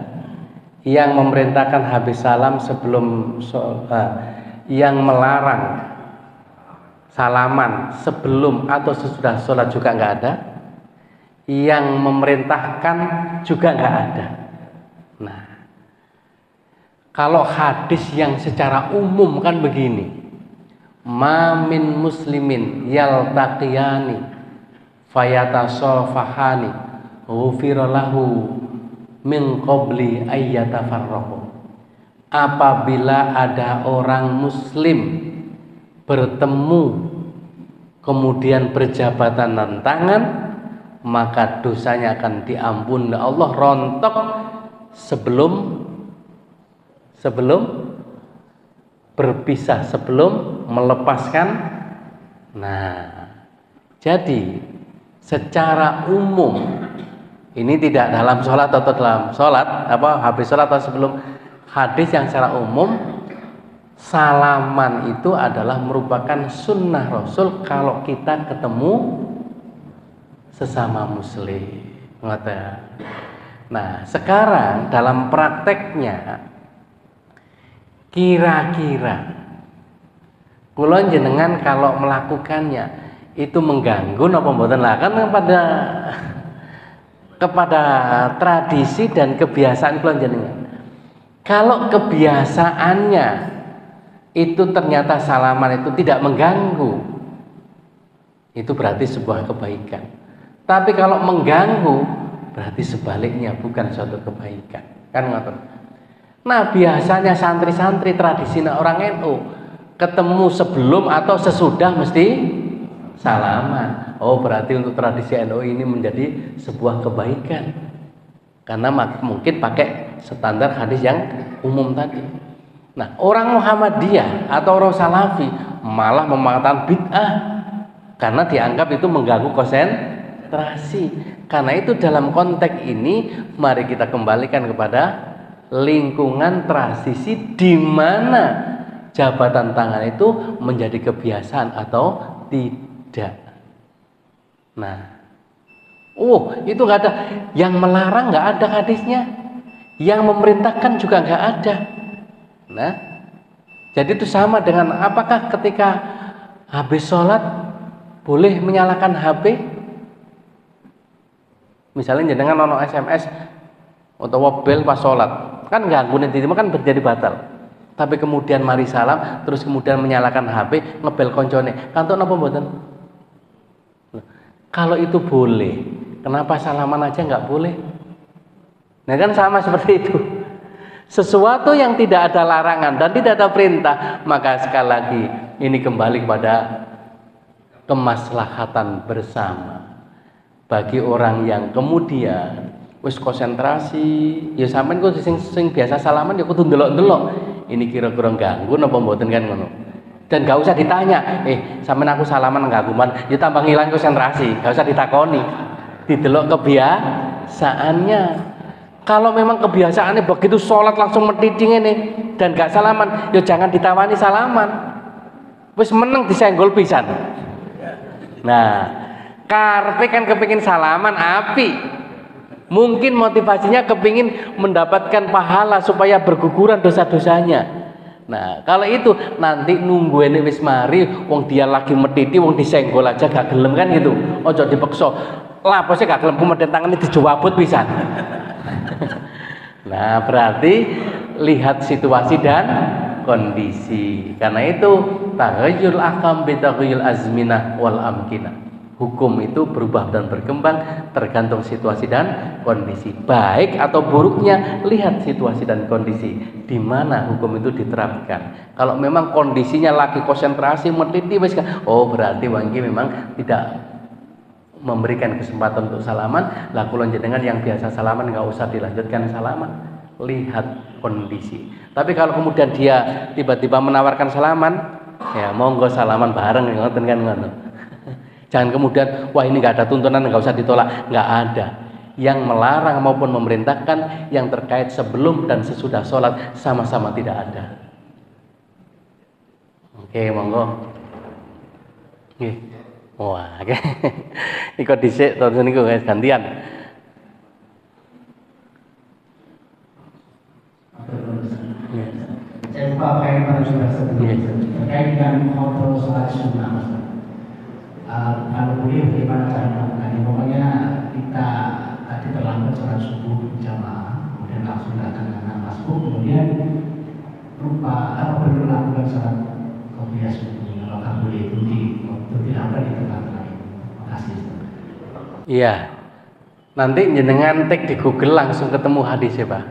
yang memerintahkan habis salam sebelum yang melarang salaman sebelum atau sesudah sholat juga nggak ada, yang memerintahkan juga nggak ada. Nah, kalau hadis yang secara umum kan begini, ma min muslimin yaltaqiyani fayatasafahani ghufira lahu min qabli ayyatafarraqu. Apabila ada orang muslim bertemu kemudian berjabatan tangan, maka dosanya akan diampuni Allah rontok sebelum berpisah, sebelum melepaskan. Nah, jadi secara umum ini tidak dalam sholat atau dalam sholat habis sholat atau sebelum, hadis yang secara umum salaman itu adalah merupakan sunnah Rasul kalau kita ketemu sesama muslim. Nah, sekarang dalam prakteknya kira-kira kula jenengan kalau melakukannya itu mengganggu napa mboten? Lah kan kepada tradisi dan kebiasaan kula jenengan. Kalau kebiasaannya itu ternyata salaman itu tidak mengganggu, itu berarti sebuah kebaikan. Tapi kalau mengganggu berarti sebaliknya bukan suatu kebaikan. Kan ngoten. Nah, biasanya santri-santri tradisi orang NU ketemu sebelum atau sesudah mesti salaman. Oh, berarti untuk tradisi NU ini menjadi sebuah kebaikan. Karena mungkin pakai standar hadis yang umum tadi. Nah, orang Muhammadiyah atau orang Salafi malah mengatakan bid'ah karena dianggap itu mengganggu konsentrasi. Karena itu dalam konteks ini mari kita kembalikan kepada lingkungan tradisi di mana jabatan tangan itu menjadi kebiasaan atau tidak. Nah, itu nggak ada, yang melarang nggak ada hadisnya, yang memerintahkan juga nggak ada. Nah, jadi itu sama dengan apakah ketika habis sholat boleh menyalakan HP? Misalnya jenengan ono SMS atau bel pas sholat, kan ganggu nanti kan menjadi batal. Tapi kemudian mari salam, terus kemudian menyalakan HP, ngebel koncone, kantuk napa mboten? Kalau itu boleh, kenapa salaman aja nggak boleh? Nah kan sama seperti itu. Sesuatu yang tidak ada larangan dan tidak ada perintah, maka sekali lagi ini kembali kepada kemaslahatan bersama. Bagi orang yang kemudian wis konsentrasi, ya sampean kok sing biasa salaman ya kudu ndelok-ndelok. Ini kira-kira ganggu napa mboten kan ngono. Dan gak usah ditanya, sampean aku salaman ganggu man, ya tambah ngilang konsentrasi, gak usah ditakoni. Didelok kebiasaannya. Kalau memang kebiasaannya begitu sholat langsung metiting ini dan gak salaman, ya jangan ditawani salaman. Wis meneng disenggol pisan. Nah, karpe kan kepingin salaman api. Mungkin motivasinya kepingin mendapatkan pahala supaya berguguran dosa-dosanya. Nah, kalau itu nanti nungguin wis mari, wong dia lagi metiti, wong disenggol aja gak gelem kan gitu. Ojo dipeksa. Lah posnya gak gelem kemudian tangannya dijawabut pisan. Nah, berarti lihat situasi dan kondisi. Karena itu taghayyul ahkam bi taghayyul azminah wal amkinah. Hukum itu berubah dan berkembang tergantung situasi dan kondisi. Baik atau buruknya, lihat situasi dan kondisi di mana hukum itu diterapkan. Kalau memang kondisinya lagi konsentrasi meneliti, oh berarti wangki memang tidak memberikan kesempatan untuk salaman. Lah kula jenengan yang biasa salaman nggak usah dilanjutkan salaman. Lihat kondisi. Tapi kalau kemudian dia tiba-tiba menawarkan salaman, ya monggo salaman bareng, ngoten kan ngono. Jangan kemudian, wah ini nggak ada tuntunan, nggak usah ditolak. Nggak ada. Yang melarang maupun memerintahkan yang terkait sebelum dan sesudah sholat sama-sama tidak ada. Oke, monggo. Nggih. Wah, oke. Ikut dhisik to niku guys gantian. Saya lupa apa yang pada sudah sebelumnya terkait dengan kontrol sholat sunnah. Kalau boleh bagaimana cara melakukannya? Pokoknya kita tadi terlambat sholat subuh jamaah, kemudian langsung datang dengan masbuk, kemudian lupa perlu melakukan sholat qobliyah subuh. Apakah boleh itu dilakukan di tempat lain? Terima kasih. Iya. Nanti jenengan tek di Google langsung ketemu hadisnya, Pak.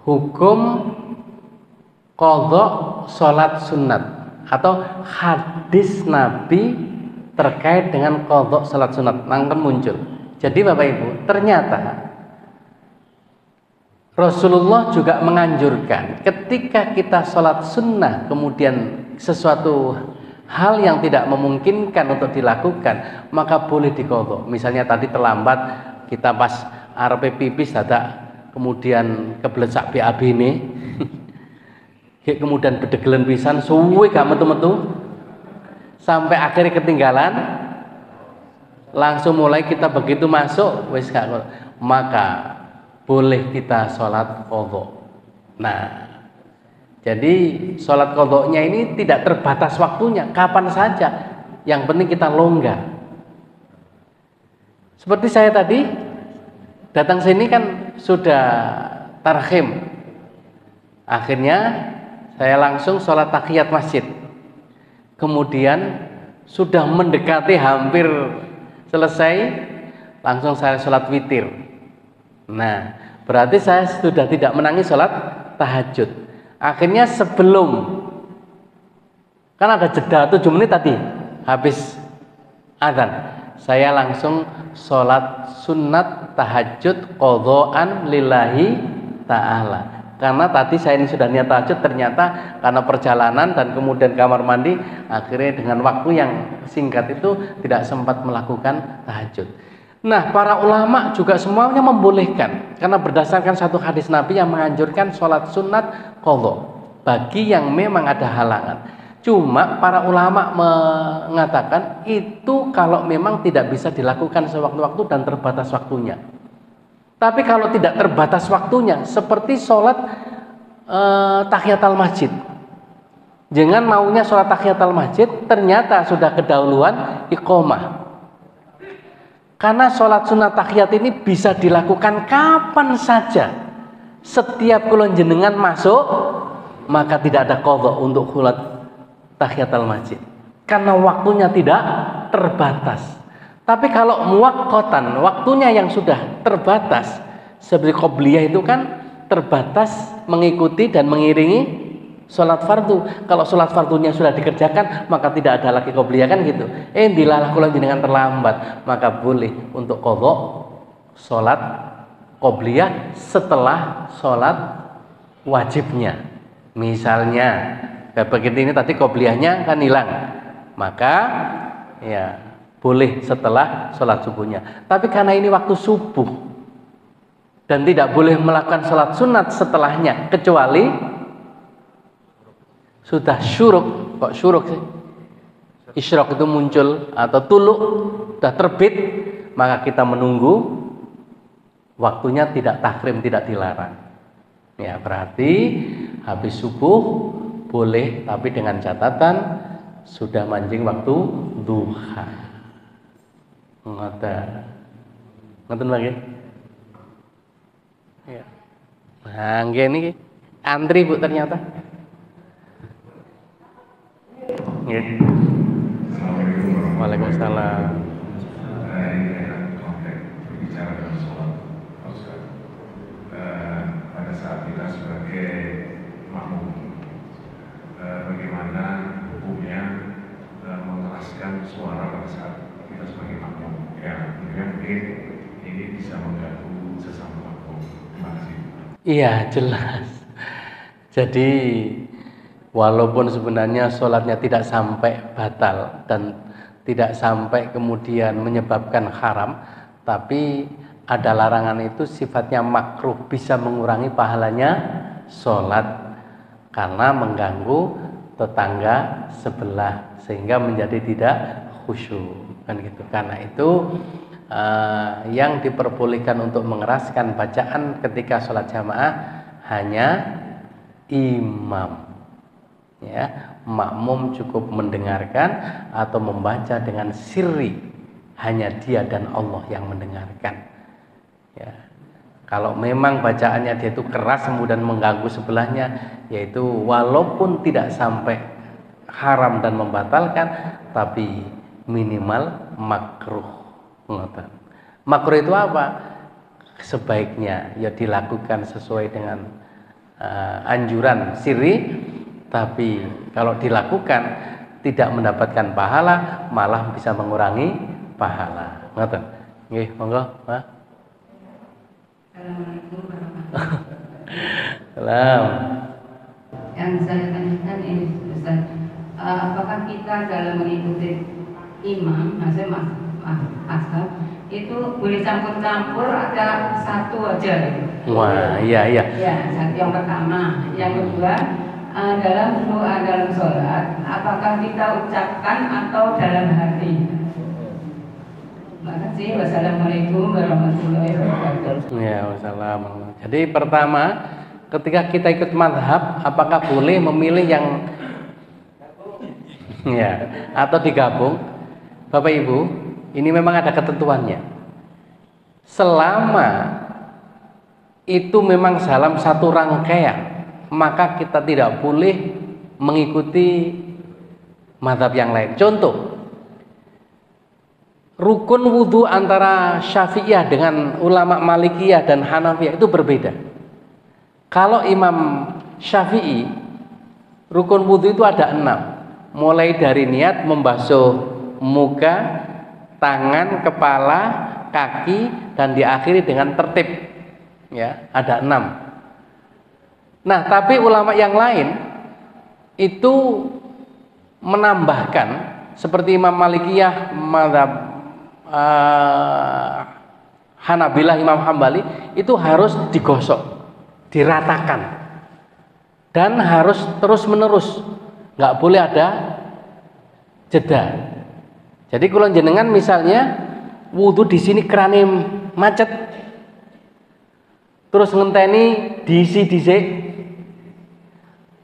Hukum qadha sholat sunat atau hadis Nabi terkait dengan qadha salat sunat akan muncul. Jadi Bapak Ibu, ternyata Rasulullah juga menganjurkan ketika kita salat sunnah kemudian sesuatu hal yang tidak memungkinkan untuk dilakukan, maka boleh diqadha. Misalnya tadi terlambat, kita pas arepe pipis dadak kemudian kebelet sak BAB ini kemudian bedegelen pisan suwe gak metu-metu sampai akhirnya ketinggalan, langsung mulai kita begitu masuk wis gak, maka boleh kita sholat qadha. Nah, jadi sholat qadha-nya ini tidak terbatas waktunya, kapan saja, yang penting kita longgar. Seperti saya tadi datang sini kan sudah tarhim, akhirnya saya langsung sholat tahiyat masjid. Kemudian sudah mendekati hampir selesai, langsung saya sholat witir. Nah, berarti saya sudah tidak menangis sholat tahajud. Akhirnya sebelum, kan ada jeda 7 menit tadi, habis adzan, saya langsung sholat sunat tahajud qadhaan lillahi ta'ala. Karena tadi saya ini sudah niat tahajud, ternyata karena perjalanan dan kemudian kamar mandi, akhirnya dengan waktu yang singkat itu tidak sempat melakukan tahajud. Nah, para ulama juga semuanya membolehkan, karena berdasarkan satu hadis Nabi yang menganjurkan sholat sunat qadha bagi yang memang ada halangan. Cuma para ulama mengatakan itu kalau memang tidak bisa dilakukan sewaktu-waktu dan terbatas waktunya. Tapi kalau tidak terbatas waktunya, seperti sholat tahiyatul masjid, jangan maunya sholat tahiyatul masjid ternyata sudah kedahuluan iqomah. Karena sholat sunat tahiyat ini bisa dilakukan kapan saja. Setiap kulon jenengan masuk, maka tidak ada qadha untuk sholat tahiyatul masjid, karena waktunya tidak terbatas. Tapi kalau muwaqqatan, waktunya yang sudah terbatas, seperti qobliyah itu kan terbatas mengikuti dan mengiringi sholat fardu. Kalau sholat fardunya sudah dikerjakan, maka tidak ada lagi qobliyah kan gitu. Dilalah kula jenengan terlambat, maka boleh untuk qadha sholat qobliyah setelah sholat wajibnya. Misalnya begitu ini tadi qobliyahnya kan hilang, maka ya boleh setelah sholat subuhnya. Tapi karena ini waktu subuh dan tidak boleh melakukan sholat sunat setelahnya kecuali sudah syuruk. Kok syuruk sih? Isyraq itu muncul atau tuluk sudah terbit, maka kita menunggu waktunya, tidak tahrim, tidak dilarang. Ya, berarti habis subuh boleh, tapi dengan catatan sudah mancing waktu duha. Ngoten lagi. Ya. Nah, ini antri Bu ternyata. Ya. Waalaikumsalam. berbicara dalam sholat, pada saat kita sebagai makmum, bagaimana hukumnya mengeraskan suara pada saat kita sebagai makmum, ya mungkin ini bisa mengganggu sesama makmum. Terima kasih. Iya, jelas. Jadi walaupun sebenarnya sholatnya tidak sampai batal dan tidak sampai kemudian menyebabkan haram, tapi ada larangan itu sifatnya makruh, bisa mengurangi pahalanya sholat karena mengganggu tetangga sebelah sehingga menjadi tidak khusyuk, kan gitu. Karena itu yang diperbolehkan untuk mengeraskan bacaan ketika sholat jamaah hanya imam, ya. Makmum cukup mendengarkan atau membaca dengan sirri, hanya dia dan Allah yang mendengarkan, ya. Kalau memang bacaannya dia itu keras kemudian mengganggu sebelahnya, yaitu walaupun tidak sampai haram dan membatalkan, tapi minimal makruh. Makruh itu apa? Sebaiknya ya dilakukan sesuai dengan anjuran sirri, tapi kalau dilakukan tidak mendapatkan pahala, malah bisa mengurangi pahala. Ngoten. Nggih, monggo, Pak. Assalamualaikum warahmatullahi wabarakatuh. Salam. Yang saya tanyakan ini Ustaz, apakah kita dalam mengikuti imam, maksudnya ashab itu boleh campur-campur ada satu aja gitu? Wah, iya. Ya, yang pertama. Yang kedua, dalam doa dalam sholat, apakah kita ucapkan atau dalam hati? Terima kasih. Wassalamualaikum warahmatullahi wabarakatuh. Ya, wassalam. Jadi pertama, ketika kita ikut mazhab, apakah boleh memilih yang ya atau digabung? Bapak Ibu, ini memang ada ketentuannya. Selama itu memang dalam satu rangkaian, maka kita tidak boleh mengikuti mazhab yang lain. Contoh, rukun wudhu antara Syafi'iyah dengan ulama Malikiyah dan Hanafiyah itu berbeda. Kalau Imam Syafi'i, rukun wudhu itu ada 6, mulai dari niat membasuh muka, tangan, kepala, kaki, dan diakhiri dengan tertib. Ya, ada 6. Nah, tapi ulama yang lain itu menambahkan, seperti Imam Malikiyah, mazhab Hanabilah, Imam Hambali, itu harus digosok, diratakan, dan harus terus menerus, nggak boleh ada jeda. Jadi kalau jenengan misalnya wudhu di sini kerane macet, terus ngenteni diisi dhisik,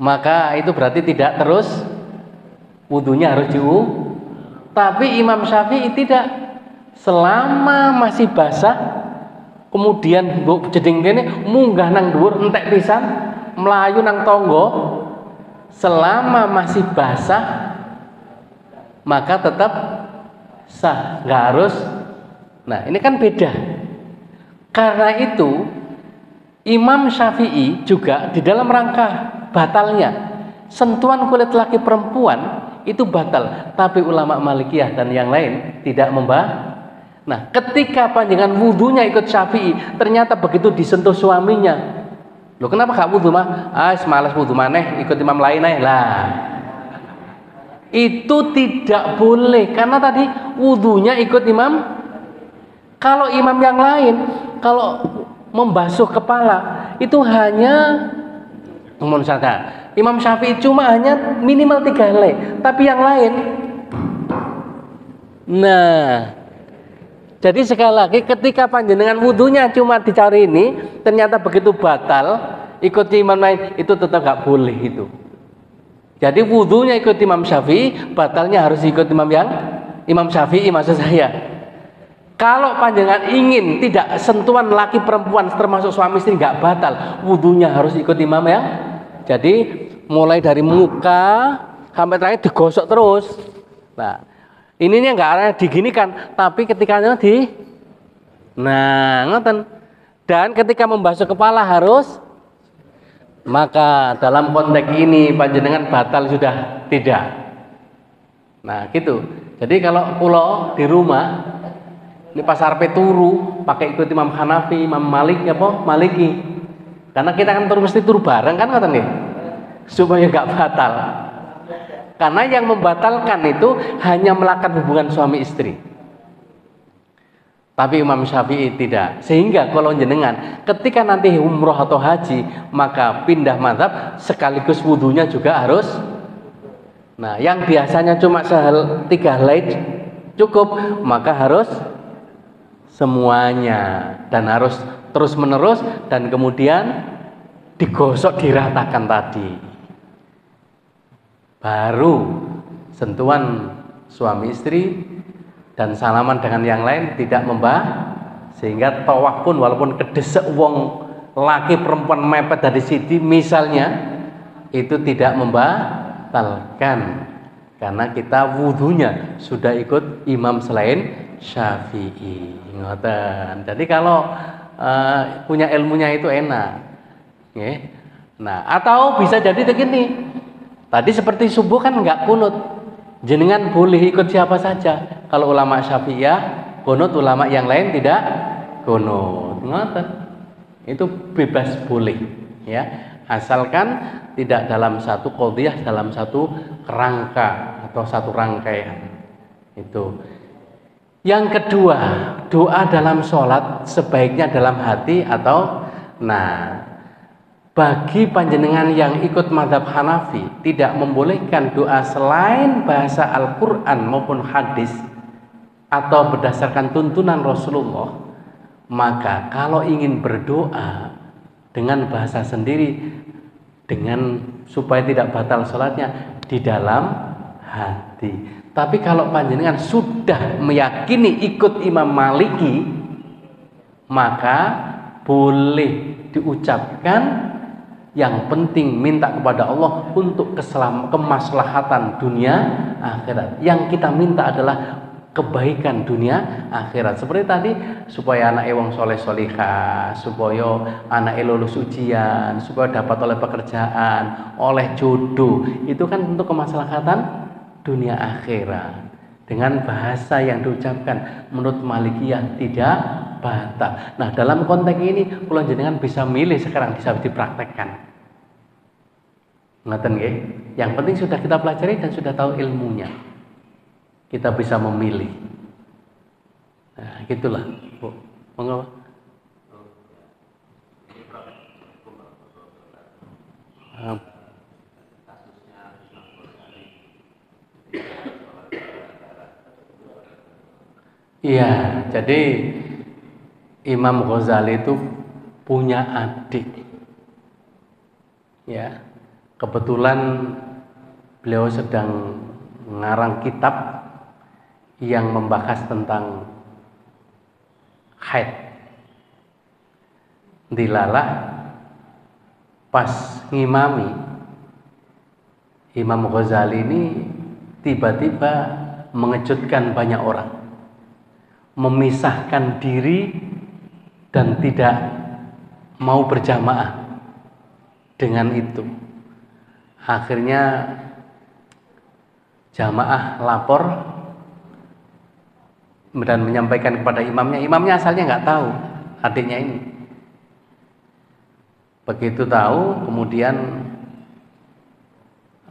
maka itu berarti tidak terus wudhunya harus diulang. Tapi Imam Syafi'i tidak, selama masih basah kemudian mbok jeding kene munggah nang dhuwur entek pisan melayu nang tonggo, selama masih basah maka tetap sah, nggak harus. Nah, ini kan beda. Karena itu Imam Syafi'i juga di dalam rangka batalnya sentuhan kulit laki perempuan itu batal, tapi ulama Malikiyah dan yang lain tidak membahas. Nah, ketika panjangan wudhunya ikut Syafi'i, ternyata begitu disentuh suaminya, loh kenapa gak wudhu mah? Malas wudhu maneh, ikut imam lain aja lah. Itu tidak boleh, karena tadi wudhunya ikut imam. Kalau imam yang lain, kalau membasuh kepala itu hanya Imam Syafi'i cuma hanya minimal 3 helai, tapi yang lain. Nah, jadi sekali lagi ketika panjenengan wudhunya cuma dicari ini, ternyata begitu batal ikut imam lain, itu tetap gak boleh itu. Jadi wudhunya ikut Imam Syafi'i, batalnya harus ikut Imam Syafi'i maksud saya. Kalau panjenengan ingin tidak sentuhan laki perempuan termasuk suami istri nggak batal, wudhunya harus ikut imam ya. Jadi mulai dari muka sampai terakhir digosok terus. Nah, ininya nggak ada diginikan, tapi ketika Nah, ngoten. Dan ketika membasuh kepala harus, maka dalam konteks ini panjenengan batal sudah tidak. Nah, gitu. Jadi kalau pulau di rumah ini pas arpe turu pakai ikut Imam Hanafi, Imam Malik apa? Maliki. Karena kita kan mesti turu bareng kan ngoten nggih. Supaya enggak batal. Karena yang membatalkan itu hanya melakukan hubungan suami istri. Tapi Imam Syafi'i tidak. Sehingga kalau jenengan ketika nanti umroh atau haji, maka pindah mazhab sekaligus wudunya juga harus. Nah, yang biasanya cuma 3 helai cukup, maka harus semuanya dan harus terus menerus dan kemudian digosok diratakan tadi. Baru sentuhan suami istri dan salaman dengan yang lain tidak sehingga tawaf pun walaupun kedesek wong laki perempuan mepet dari sini misalnya itu tidak membatalkan karena kita wudunya sudah ikut imam selain Syafi'i. Ngoten. Jadi kalau punya ilmunya itu enak. Nah, atau bisa jadi begini. Tadi seperti subuh kan enggak kunut. Jenengan boleh ikut siapa saja. Kalau ulama Syafi'iyah kunut, ulama yang lain tidak kunut. Ngoten. Itu bebas boleh, ya. Asalkan tidak dalam satu qadhiyah, dalam satu kerangka atau satu rangkaian. Itu. Yang kedua, doa dalam sholat sebaiknya dalam hati atau bagi panjenengan yang ikut mazhab Hanafi tidak membolehkan doa selain bahasa Al-Quran maupun hadis atau berdasarkan tuntunan Rasulullah, maka kalau ingin berdoa dengan bahasa sendiri dengan supaya tidak batal sholatnya di dalam hati. Tapi kalau panjenengan sudah meyakini ikut Imam Maliki, maka boleh diucapkan. Yang penting minta kepada Allah untuk kemaslahatan dunia akhirat. Yang kita minta adalah kebaikan dunia akhirat. Seperti tadi, supaya anak wong soleh solihah, supaya anak lulus ujian, supaya dapat oleh pekerjaan, oleh jodoh. Itu kan untuk kemaslahatan dunia akhirat. Dengan bahasa yang diucapkan menurut Malikiyah tidak batal. Nah, dalam konteks ini kula jenengan bisa milih sekarang, bisa dipraktekkan. Ngoten nggih? Yang penting sudah kita pelajari dan sudah tahu ilmunya. Kita bisa memilih. Nah, gitulah, Bu. Monggo. Iya, jadi Imam Ghazali itu punya adik. Ya. Kebetulan beliau sedang mengarang kitab yang membahas tentang haid. Dilalah pas ngimami Imam Ghazali ini tiba-tiba mengejutkan banyak orang. Memisahkan diri dan tidak mau berjamaah dengan itu. Akhirnya jamaah lapor dan menyampaikan kepada imamnya. Imamnya asalnya nggak tahu adiknya ini. Begitu tahu, kemudian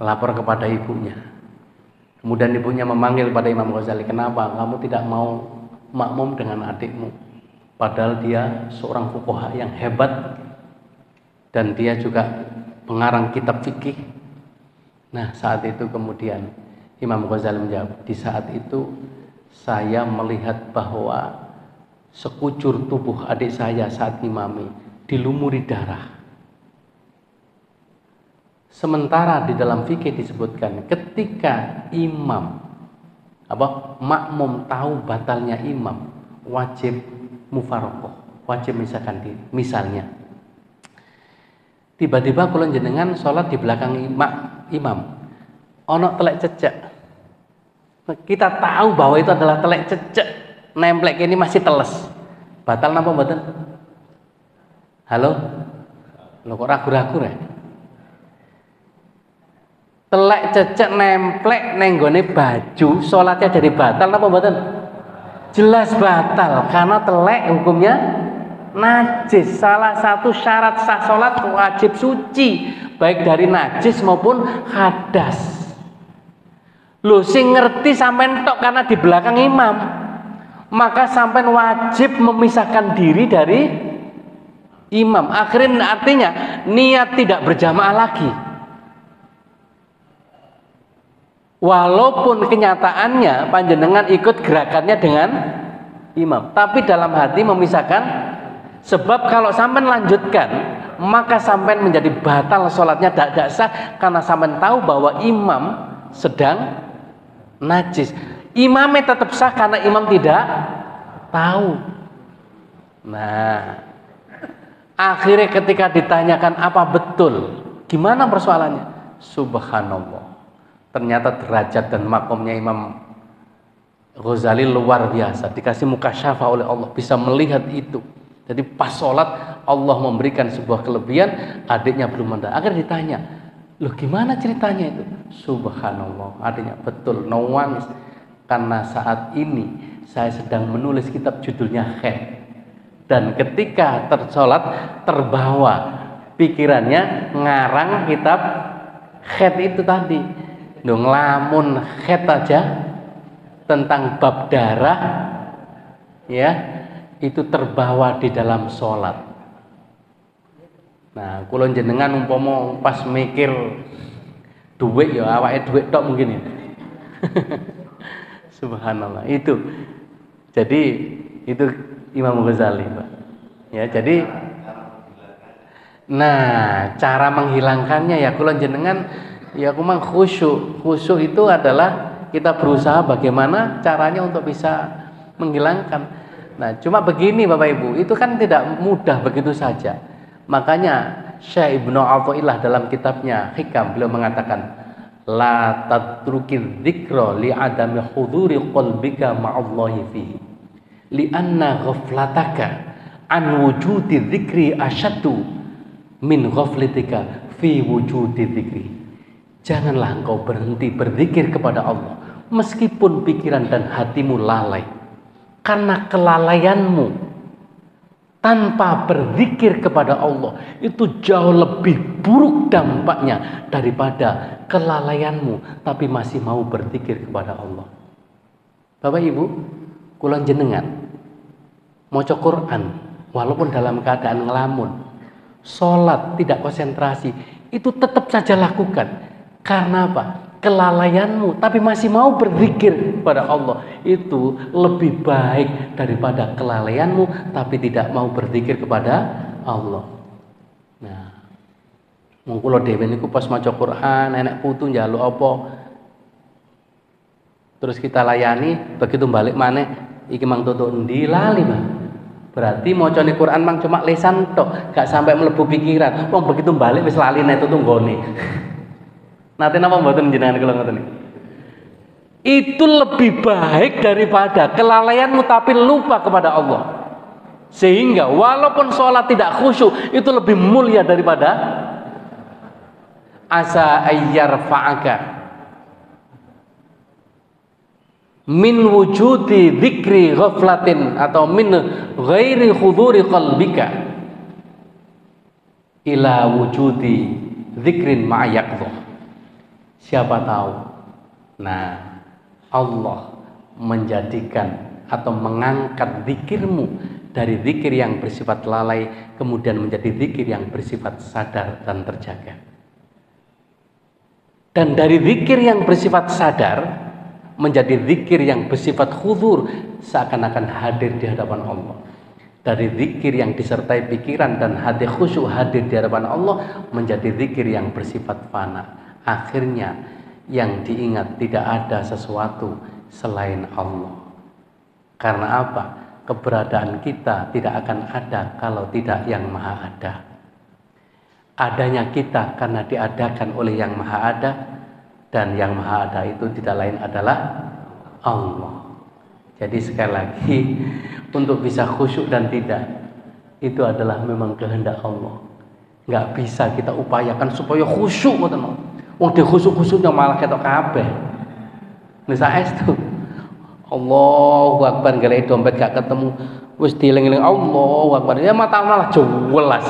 lapor kepada ibunya. Kemudian ibunya memanggil pada Imam Ghazali, kenapa kamu tidak mau makmum dengan adikmu? Padahal dia seorang fuqaha yang hebat dan dia juga pengarang kitab fikih. Nah, saat itu kemudian Imam Ghazali menjawab, di saat itu saya melihat bahwa sekujur tubuh adik saya saat imami dilumuri darah. Sementara di dalam fikih disebutkan ketika makmum tahu batalnya imam, wajib mufaraqah, wajib memisahkan diri. Misalnya tiba-tiba kula jenengan sholat di belakang imam, ono telek cecek. Kita tahu bahwa itu adalah telek cecek, nemplek ini masih teles. Batal napa mboten? Halo? Lho kok ragu-ragu ya? Telek cecek nemplek neng gone baju, sholatnya jadi batal napa mboten? Jelas batal karena telek hukumnya najis. Salah satu syarat sah sholat wajib suci baik dari najis maupun hadas. Lho sing ngerti sampean tok karena di belakang imam, maka sampean wajib memisahkan diri dari imam. Akhirnya artinya niat tidak berjamaah lagi. Walaupun kenyataannya panjenengan ikut gerakannya dengan imam, tapi dalam hati memisahkan. Sebab kalau sampean lanjutkan, maka sampean menjadi batal sholatnya tidak sah karena sampean tahu bahwa imam sedang najis. Imamnya tetap sah karena imam tidak tahu. Nah, akhirnya ketika ditanyakan apa betul, gimana persoalannya? Subhanallah. Ternyata derajat dan makomnya Imam Ghazali luar biasa. Dikasih mukasyafah oleh Allah, bisa melihat itu. Jadi pas sholat Allah memberikan sebuah kelebihan, adiknya belum mendapat. Akhirnya ditanya, loh gimana ceritanya itu? Subhanallah, adiknya betul, nangis. Karena saat ini saya sedang menulis kitab judulnya Khed. Dan ketika tersolat terbawa pikirannya ngarang kitab Khed itu tadi. Dong lamun Khed aja tentang bab darah ya, itu terbawa di dalam sholat. Nah, kula jenengan umpama pas mikir duit ya awake duit tok mungkin ya. Subhanallah, itu. Jadi itu Imam Ghazali, Pak. Ya, jadi nah, cara menghilangkannya ya kula jenengan ya kumang khusyuk. Khusyuk itu adalah kita berusaha bagaimana caranya untuk bisa menghilangkan. Nah, cuma begini Bapak Ibu, itu kan tidak mudah begitu saja. Makanya Syekh Ibnu Athaillah dalam kitabnya Hikam beliau mengatakan la tatruki dzikra li adami huduri qalbika ma'allahi fihi li anna ghaflataka an wujudi dzikri asyaddu min ghaflatika fi wujudi dzikri. Janganlah engkau berhenti berzikir kepada Allah meskipun pikiran dan hatimu lalai, karena kelalaianmu tanpa berzikir kepada Allah itu jauh lebih buruk dampaknya daripada kelalaianmu tapi masih mau berzikir kepada Allah. Bapak Ibu, kula jenengan maca Quran walaupun dalam keadaan ngelamun, sholat tidak konsentrasi, itu tetap saja lakukan. Karena apa? Kelalaianmu tapi masih mau berzikir kepada Allah itu lebih baik daripada kelalaianmu tapi tidak mau berzikir kepada Allah. Nah, mung kula dhewe niku pas maca Quran enek putu njaluk apa terus kita layani, begitu balik maneh iki mang tutuk endi lali, Bang. Berarti macane Quran mang cuma lisan tok, gak sampai mlebu pikiran. Wong begitu balik wis lali nek tutuk nggone. Nanti napa mboten jenengan kula ngoten iki. Itu lebih baik daripada kelalaianmu tapi lupa kepada Allah. Sehingga walaupun sholat tidak khusyuk itu lebih mulia daripada asa ayyar fa'aka min wujudi dzikri ghaflatin atau min ghairi huduri qalbika ila wujudi dzikrin ma'yaqdhah. Siapa tahu, nah Allah menjadikan atau mengangkat zikirmu dari zikir yang bersifat lalai kemudian menjadi zikir yang bersifat sadar dan terjaga. Dan dari zikir yang bersifat sadar menjadi zikir yang bersifat khudur, seakan-akan hadir di hadapan Allah. Dari zikir yang disertai pikiran dan hati khusyuk hadir di hadapan Allah menjadi zikir yang bersifat fana. Akhirnya yang diingat tidak ada sesuatu selain Allah. Karena apa? Keberadaan kita tidak akan ada kalau tidak yang maha ada. Adanya kita karena diadakan oleh yang maha ada, dan yang maha ada itu tidak lain adalah Allah. Jadi sekali lagi, untuk bisa khusyuk dan tidak, itu adalah memang kehendak Allah. Nggak bisa kita upayakan supaya khusyuk, wong di khusyuk-khusyuknya malah ketok kabeh. Nisa itu Allahu Akbar, galai dompet gak ketemu, wis dieling-eling Allahu Akbar, ya mata malah jelas.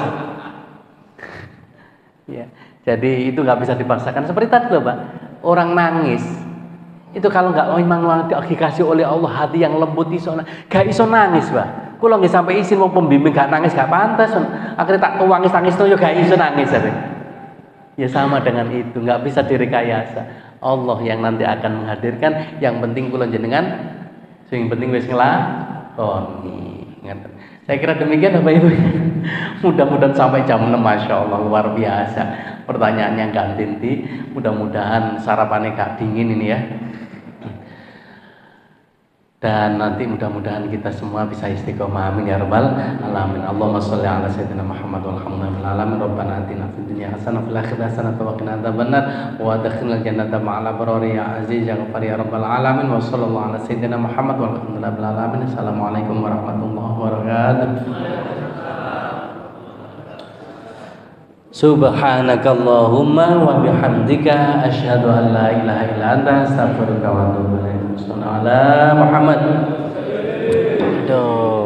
Ya, jadi itu nggak bisa dipaksakan. Seperti tadi loh Pak, orang nangis itu kalau nggak memang dikasih oleh Allah hati yang lembut, gak iso nangis Pak. Kalau nggak sampai izin mau pembimbing gak nangis gak pantas, akhirnya tak tuangis tangis tuh gak iso nangis. Ya sama dengan itu, nggak bisa direkayasa. Allah yang nanti akan menghadirkan, yang penting kula jenengan sing penting wis nglakoni. Saya kira demikian Bapak Ibu. Mudah-mudahan sampai jam 6, Masya Allah, luar biasa. Pertanyaannya gak henti. Mudah-mudahan sarapannya gak dingin ini ya. Dan nanti mudah-mudahan kita semua bisa istiqomah, amin ya rabbal alamin. Allahumma sholli ala sayyidina Muhammad walhamdulillahi alamin. Rabbana atina fid dunya hasanah fil akhirati hasanah wa qina adzabannar wa adkhilnal jannata ma'al abrari ya aziz ya ghafar ya rabbal alamin. Wa sallallahu ala sayyidina Muhammad walhamdulillahi rabbil alamin. Assalamualaikum warahmatullahi wabarakatuh. Subhanakallahumma wa bihamdika asyhadu an la ilaha illa anta astaghfiruka wa atubu ilaik. Sallallahu ala Muhammad. Aduh.